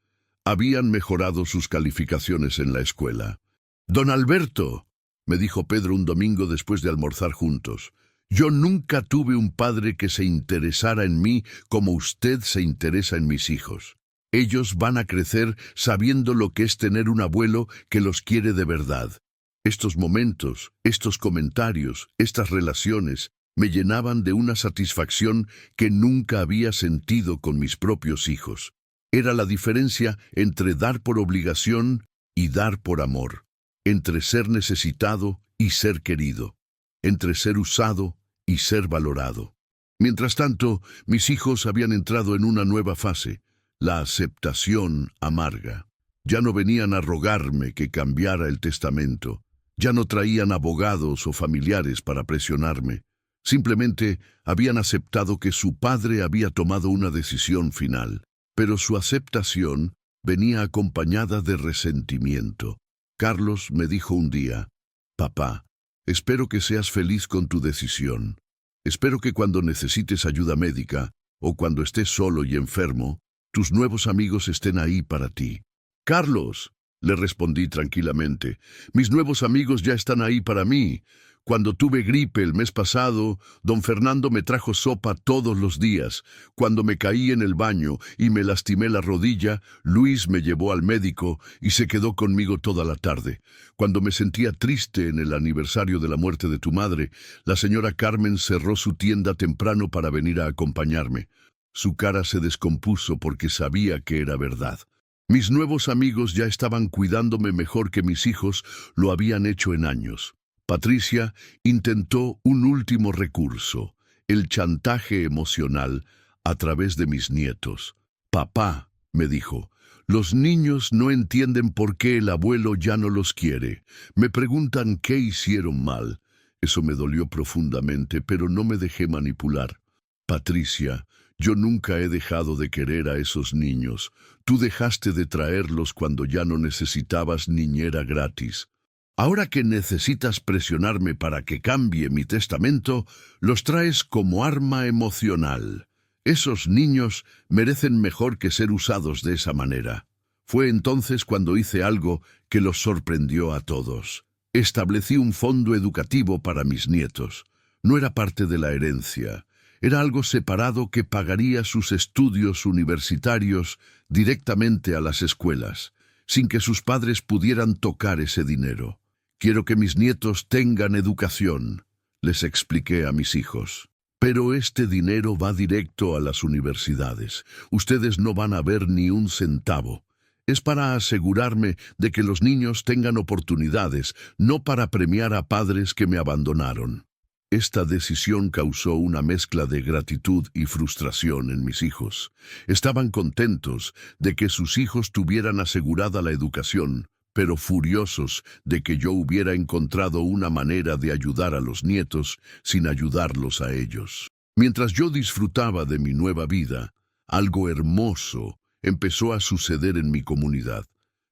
habían mejorado sus calificaciones en la escuela. Don Alberto, me dijo Pedro un domingo después de almorzar juntos, yo nunca tuve un padre que se interesara en mí como usted se interesa en mis hijos. Ellos van a crecer sabiendo lo que es tener un abuelo que los quiere de verdad. Estos momentos, estos comentarios, estas relaciones me llenaban de una satisfacción que nunca había sentido con mis propios hijos. Era la diferencia entre dar por obligación y dar por amor, entre ser necesitado y ser querido, entre ser usado y ser valorado. Mientras tanto, mis hijos habían entrado en una nueva fase, la aceptación amarga. Ya no venían a rogarme que cambiara el testamento, ya no traían abogados o familiares para presionarme. Simplemente habían aceptado que su padre había tomado una decisión final, pero su aceptación venía acompañada de resentimiento. Carlos me dijo un día, papá, espero que seas feliz con tu decisión. Espero que cuando necesites ayuda médica o cuando estés solo y enfermo, tus nuevos amigos estén ahí para ti. Carlos, le respondí tranquilamente, mis nuevos amigos ya están ahí para mí. Cuando tuve gripe el mes pasado, don Fernando me trajo sopa todos los días. Cuando me caí en el baño y me lastimé la rodilla, Luis me llevó al médico y se quedó conmigo toda la tarde. Cuando me sentía triste en el aniversario de la muerte de tu madre, la señora Carmen cerró su tienda temprano para venir a acompañarme. Su cara se descompuso porque sabía que era verdad. Mis nuevos amigos ya estaban cuidándome mejor que mis hijos lo habían hecho en años. Patricia intentó un último recurso, el chantaje emocional a través de mis nietos. Papá, me dijo, los niños no entienden por qué el abuelo ya no los quiere. Me preguntan qué hicieron mal. Eso me dolió profundamente, pero no me dejé manipular. Patricia, yo nunca he dejado de querer a esos niños. Tú dejaste de traerlos cuando ya no necesitabas niñera gratis. Ahora que necesitas presionarme para que cambie mi testamento, los traes como arma emocional. Esos niños merecen mejor que ser usados de esa manera. Fue entonces cuando hice algo que los sorprendió a todos. Establecí un fondo educativo para mis nietos. No era parte de la herencia. Era algo separado que pagaría sus estudios universitarios directamente a las escuelas, sin que sus padres pudieran tocar ese dinero. Quiero que mis nietos tengan educación, les expliqué a mis hijos. Pero este dinero va directo a las universidades. Ustedes no van a ver ni un centavo. Es para asegurarme de que los niños tengan oportunidades, no para premiar a padres que me abandonaron. Esta decisión causó una mezcla de gratitud y frustración en mis hijos. Estaban contentos de que sus hijos tuvieran asegurada la educación, pero furiosos de que yo hubiera encontrado una manera de ayudar a los nietos sin ayudarlos a ellos. Mientras yo disfrutaba de mi nueva vida, algo hermoso empezó a suceder en mi comunidad.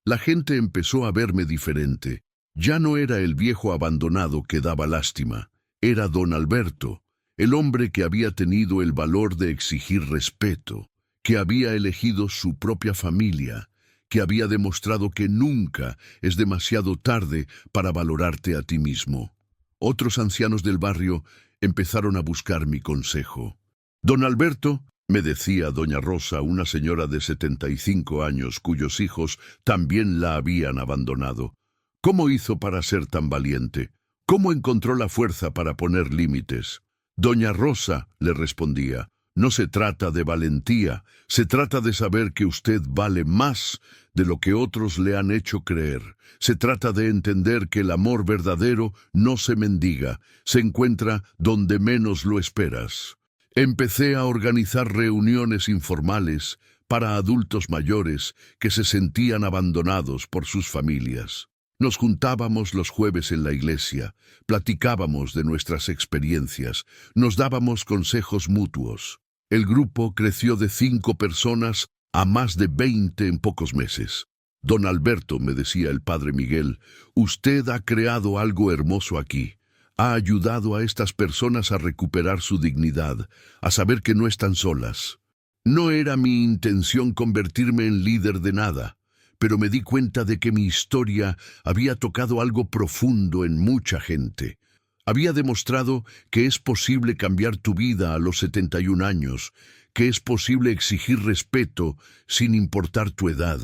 La gente empezó a verme diferente. Ya no era el viejo abandonado que daba lástima. Era don Alberto, el hombre que había tenido el valor de exigir respeto, que había elegido su propia familia, que había demostrado que nunca es demasiado tarde para valorarte a ti mismo. Otros ancianos del barrio empezaron a buscar mi consejo. Don Alberto, me decía doña Rosa, una señora de 75 años cuyos hijos también la habían abandonado. ¿Cómo hizo para ser tan valiente? ¿Cómo encontró la fuerza para poner límites? Doña Rosa, le respondía, no se trata de valentía, se trata de saber que usted vale más de lo que otros le han hecho creer. Se trata de entender que el amor verdadero no se mendiga, se encuentra donde menos lo esperas. Empecé a organizar reuniones informales para adultos mayores que se sentían abandonados por sus familias. Nos juntábamos los jueves en la iglesia, platicábamos de nuestras experiencias, nos dábamos consejos mutuos. El grupo creció de 5 personas a más de 20 en pocos meses. Don Alberto, me decía el padre Miguel, usted ha creado algo hermoso aquí. Ha ayudado a estas personas a recuperar su dignidad, a saber que no están solas. No era mi intención convertirme en líder de nada, pero me di cuenta de que mi historia había tocado algo profundo en mucha gente. Había demostrado que es posible cambiar tu vida a los 71 años, que es posible exigir respeto sin importar tu edad,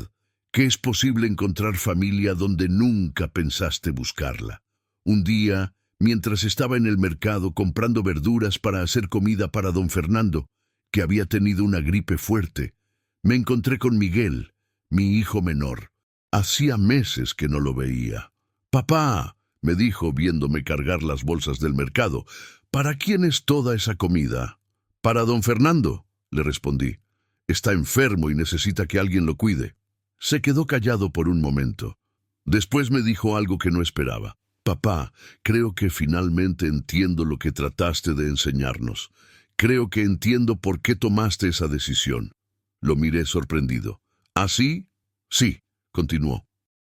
que es posible encontrar familia donde nunca pensaste buscarla. Un día, mientras estaba en el mercado comprando verduras para hacer comida para don Fernando, que había tenido una gripe fuerte, me encontré con Miguel, mi hijo menor. Hacía meses que no lo veía. «Papá», me dijo viéndome cargar las bolsas del mercado, «¿para quién es toda esa comida?» «Para don Fernando», le respondí. «Está enfermo y necesita que alguien lo cuide». Se quedó callado por un momento. Después me dijo algo que no esperaba. «Papá, creo que finalmente entiendo lo que trataste de enseñarnos. Creo que entiendo por qué tomaste esa decisión». Lo miré sorprendido. «¿Ah, sí?» «Sí», continuó.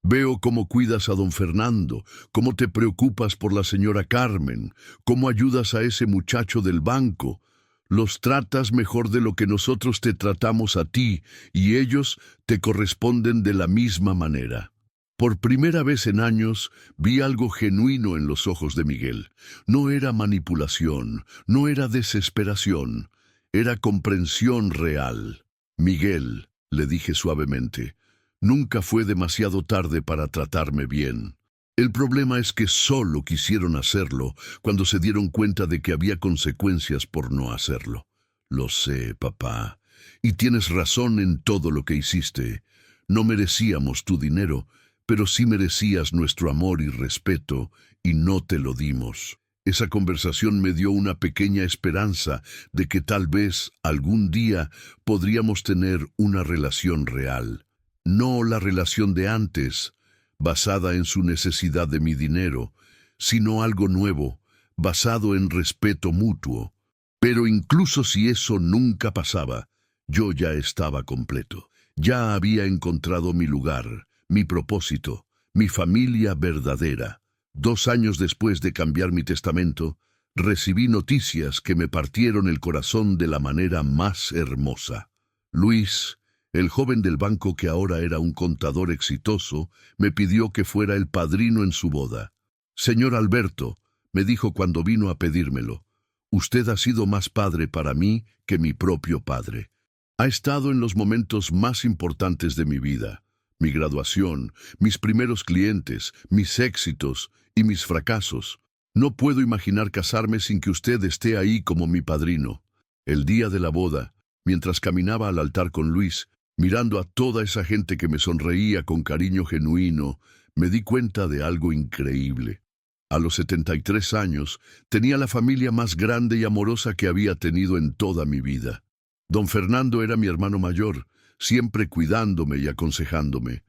«Veo cómo cuidas a don Fernando, cómo te preocupas por la señora Carmen, cómo ayudas a ese muchacho del banco. Los tratas mejor de lo que nosotros te tratamos a ti, y ellos te corresponden de la misma manera». Por primera vez en años vi algo genuino en los ojos de Miguel. No era manipulación, no era desesperación, era comprensión real. «Miguel», le dije suavemente, «nunca fue demasiado tarde para tratarme bien. El problema es que solo quisieron hacerlo cuando se dieron cuenta de que había consecuencias por no hacerlo». «Lo sé, papá, y tienes razón en todo lo que hiciste. No merecíamos tu dinero, pero sí merecías nuestro amor y respeto, y no te lo dimos». Esa conversación me dio una pequeña esperanza de que tal vez algún día podríamos tener una relación real. No la relación de antes, basada en su necesidad de mi dinero, sino algo nuevo, basado en respeto mutuo. Pero incluso si eso nunca pasaba, yo ya estaba completo. Ya había encontrado mi lugar, mi propósito, mi familia verdadera. 2 años después de cambiar mi testamento, recibí noticias que me partieron el corazón de la manera más hermosa. Luis, el joven del banco que ahora era un contador exitoso, me pidió que fuera el padrino en su boda. Señor Alberto, me dijo cuando vino a pedírmelo, usted ha sido más padre para mí que mi propio padre. Ha estado en los momentos más importantes de mi vida. Mi graduación, mis primeros clientes, mis éxitos y mis fracasos. No puedo imaginar casarme sin que usted esté ahí como mi padrino. El día de la boda, mientras caminaba al altar con Luis, mirando a toda esa gente que me sonreía con cariño genuino, me di cuenta de algo increíble. A los 73 años, tenía la familia más grande y amorosa que había tenido en toda mi vida. Don Fernando era mi hermano mayor, siempre cuidándome y aconsejándome.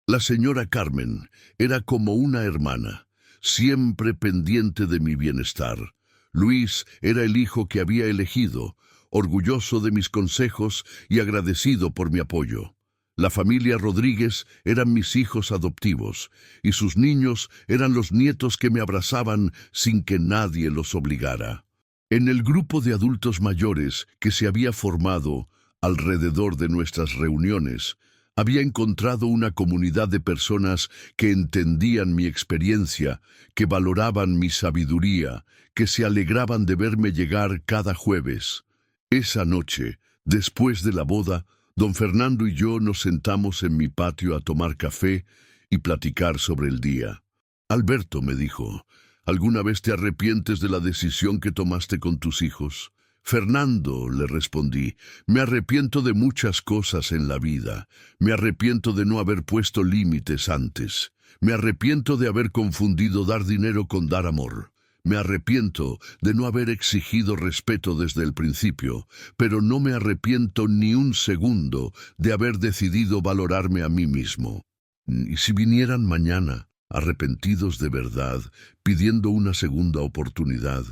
La señora Carmen era como una hermana, siempre pendiente de mi bienestar. Luis era el hijo que había elegido, orgulloso de mis consejos y agradecido por mi apoyo. La familia Rodríguez eran mis hijos adoptivos, y sus niños eran los nietos que me abrazaban sin que nadie los obligara. En el grupo de adultos mayores que se había formado alrededor de nuestras reuniones, había encontrado una comunidad de personas que entendían mi experiencia, que valoraban mi sabiduría, que se alegraban de verme llegar cada jueves. Esa noche, después de la boda, don Fernando y yo nos sentamos en mi patio a tomar café y platicar sobre el día. Alberto, me dijo, ¿alguna vez te arrepientes de la decisión que tomaste con tus hijos? Fernando, le respondí, me arrepiento de muchas cosas en la vida. Me arrepiento de no haber puesto límites antes. Me arrepiento de haber confundido dar dinero con dar amor. Me arrepiento de no haber exigido respeto desde el principio, pero no me arrepiento ni un segundo de haber decidido valorarme a mí mismo. Y si vinieran mañana, arrepentidos de verdad, pidiendo una segunda oportunidad,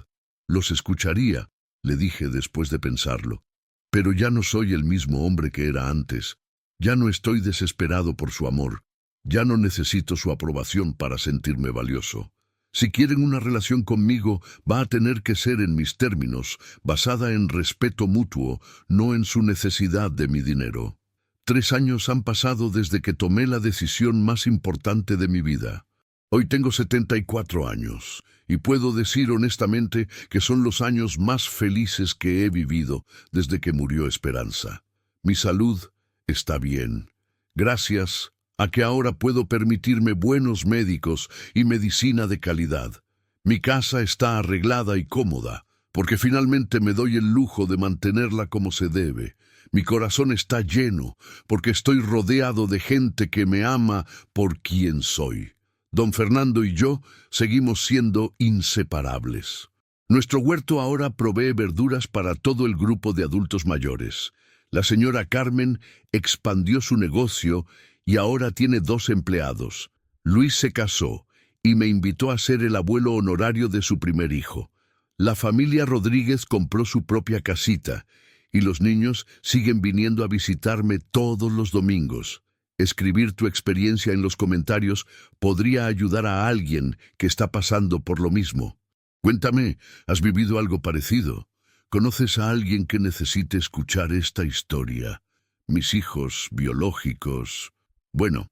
los escucharía, le dije después de pensarlo. Pero ya no soy el mismo hombre que era antes. Ya no estoy desesperado por su amor. Ya no necesito su aprobación para sentirme valioso. Si quieren una relación conmigo, va a tener que ser en mis términos, basada en respeto mutuo, no en su necesidad de mi dinero. 3 años han pasado desde que tomé la decisión más importante de mi vida. Hoy tengo 74 años, y puedo decir honestamente que son los años más felices que he vivido desde que murió Esperanza. Mi salud está bien, gracias a que ahora puedo permitirme buenos médicos y medicina de calidad. Mi casa está arreglada y cómoda, porque finalmente me doy el lujo de mantenerla como se debe. Mi corazón está lleno, porque estoy rodeado de gente que me ama por quien soy. Don Fernando y yo seguimos siendo inseparables. Nuestro huerto ahora provee verduras para todo el grupo de adultos mayores. La señora Carmen expandió su negocio y ahora tiene 2 empleados. Luis se casó y me invitó a ser el abuelo honorario de su primer hijo. La familia Rodríguez compró su propia casita y los niños siguen viniendo a visitarme todos los domingos. Escribir tu experiencia en los comentarios podría ayudar a alguien que está pasando por lo mismo. Cuéntame, ¿has vivido algo parecido? ¿Conoces a alguien que necesite escuchar esta historia? Mis hijos biológicos. Bueno,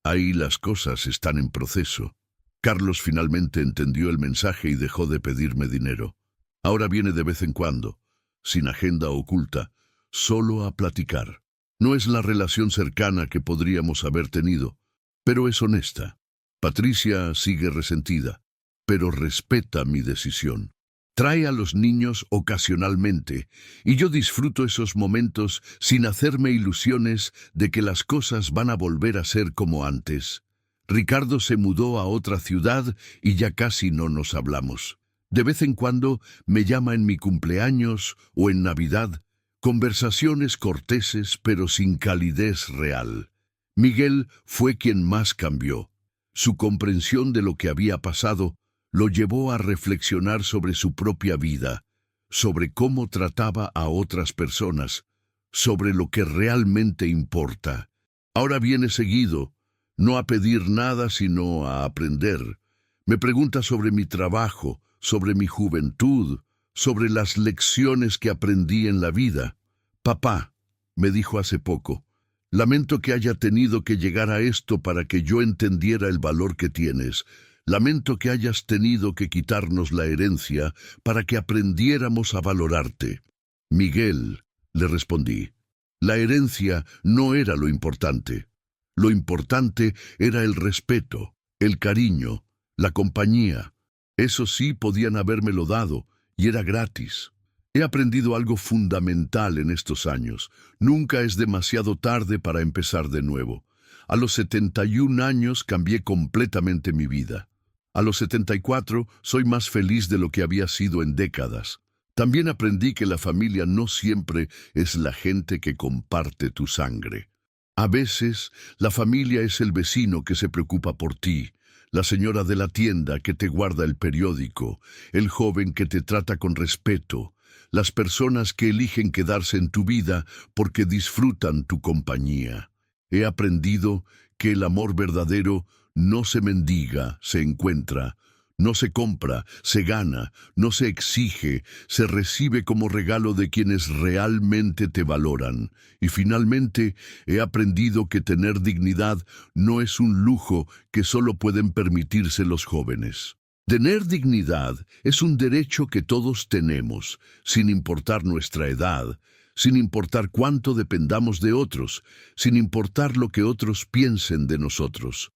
ahí las cosas están en proceso. Carlos finalmente entendió el mensaje y dejó de pedirme dinero. Ahora viene de vez en cuando, sin agenda oculta, solo a platicar. No es la relación cercana que podríamos haber tenido, pero es honesta. Patricia sigue resentida, pero respeta mi decisión. Trae a los niños ocasionalmente, y yo disfruto esos momentos sin hacerme ilusiones de que las cosas van a volver a ser como antes. Ricardo se mudó a otra ciudad y ya casi no nos hablamos. De vez en cuando me llama en mi cumpleaños o en Navidad, conversaciones corteses pero sin calidez real. Miguel fue quien más cambió. Su comprensión de lo que había pasado lo llevó a reflexionar sobre su propia vida, sobre cómo trataba a otras personas, sobre lo que realmente importa. Ahora viene seguido, no a pedir nada sino a aprender. Me pregunta sobre mi trabajo, sobre mi juventud, sobre las lecciones que aprendí en la vida. Papá, me dijo hace poco, lamento que haya tenido que llegar a esto para que yo entendiera el valor que tienes. Lamento que hayas tenido que quitarnos la herencia para que aprendiéramos a valorarte. Miguel, le respondí, la herencia no era lo importante. Lo importante era el respeto, el cariño, la compañía. Eso sí podían habérmelo dado, y era gratis. He aprendido algo fundamental en estos años. Nunca es demasiado tarde para empezar de nuevo. A los 71 años cambié completamente mi vida. A los 74 soy más feliz de lo que había sido en décadas. También aprendí que la familia no siempre es la gente que comparte tu sangre. A veces, la familia es el vecino que se preocupa por ti, la señora de la tienda que te guarda el periódico, el joven que te trata con respeto, las personas que eligen quedarse en tu vida porque disfrutan tu compañía. He aprendido que el amor verdadero no se mendiga, se encuentra. No se compra, se gana, no se exige, se recibe como regalo de quienes realmente te valoran. Y finalmente, he aprendido que tener dignidad no es un lujo que solo pueden permitirse los jóvenes. Tener dignidad es un derecho que todos tenemos, sin importar nuestra edad, sin importar cuánto dependamos de otros, sin importar lo que otros piensen de nosotros.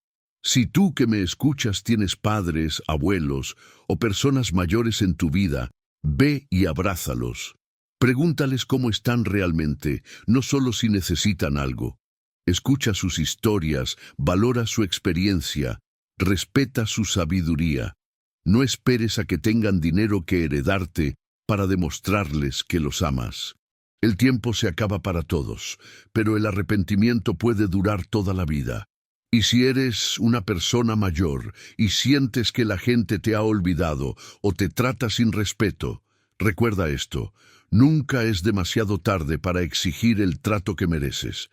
Si tú que me escuchas tienes padres, abuelos o personas mayores en tu vida, ve y abrázalos. Pregúntales cómo están realmente, no solo si necesitan algo. Escucha sus historias, valora su experiencia, respeta su sabiduría. No esperes a que tengan dinero que heredarte para demostrarles que los amas. El tiempo se acaba para todos, pero el arrepentimiento puede durar toda la vida. Y si eres una persona mayor y sientes que la gente te ha olvidado o te trata sin respeto, recuerda esto: nunca es demasiado tarde para exigir el trato que mereces.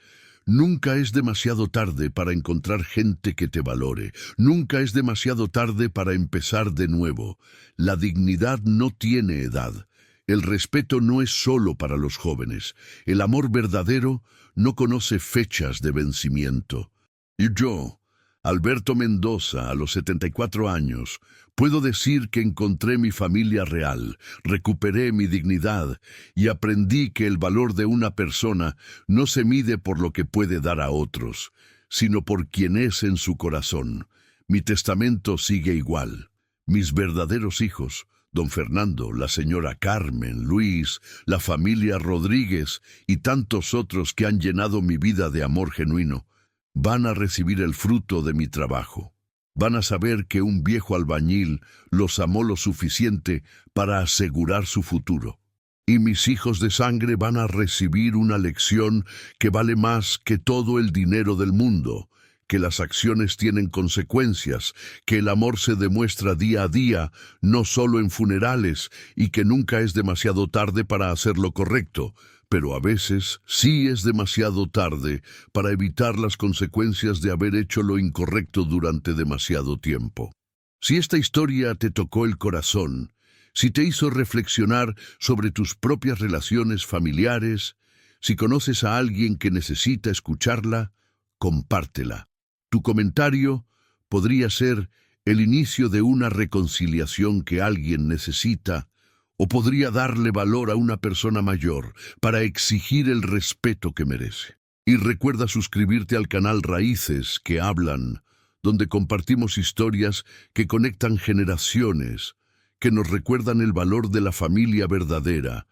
Nunca es demasiado tarde para encontrar gente que te valore. Nunca es demasiado tarde para empezar de nuevo. La dignidad no tiene edad. El respeto no es solo para los jóvenes. El amor verdadero no conoce fechas de vencimiento. Y yo, Alberto Mendoza, a los 74 años, puedo decir que encontré mi familia real, recuperé mi dignidad y aprendí que el valor de una persona no se mide por lo que puede dar a otros, sino por quien es en su corazón. Mi testamento sigue igual. Mis verdaderos hijos, don Fernando, la señora Carmen, Luis, la familia Rodríguez y tantos otros que han llenado mi vida de amor genuino, van a recibir el fruto de mi trabajo. Van a saber que un viejo albañil los amó lo suficiente para asegurar su futuro. Y mis hijos de sangre van a recibir una lección que vale más que todo el dinero del mundo, que las acciones tienen consecuencias, que el amor se demuestra día a día, no solo en funerales, y que nunca es demasiado tarde para hacer lo correcto, pero a veces sí es demasiado tarde para evitar las consecuencias de haber hecho lo incorrecto durante demasiado tiempo. Si esta historia te tocó el corazón, si te hizo reflexionar sobre tus propias relaciones familiares, si conoces a alguien que necesita escucharla, compártela. Tu comentario podría ser el inicio de una reconciliación que alguien necesita, o podría darle valor a una persona mayor para exigir el respeto que merece. Y recuerda suscribirte al canal Raíces que Hablan, donde compartimos historias que conectan generaciones, que nos recuerdan el valor de la familia verdadera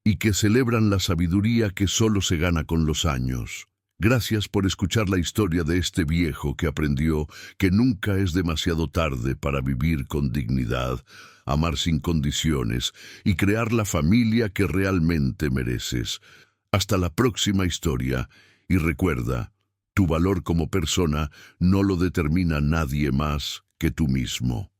y que celebran la sabiduría que solo se gana con los años. Gracias por escuchar la historia de este viejo que aprendió que nunca es demasiado tarde para vivir con dignidad, amar sin condiciones y crear la familia que realmente mereces. Hasta la próxima historia y recuerda, tu valor como persona no lo determina nadie más que tú mismo.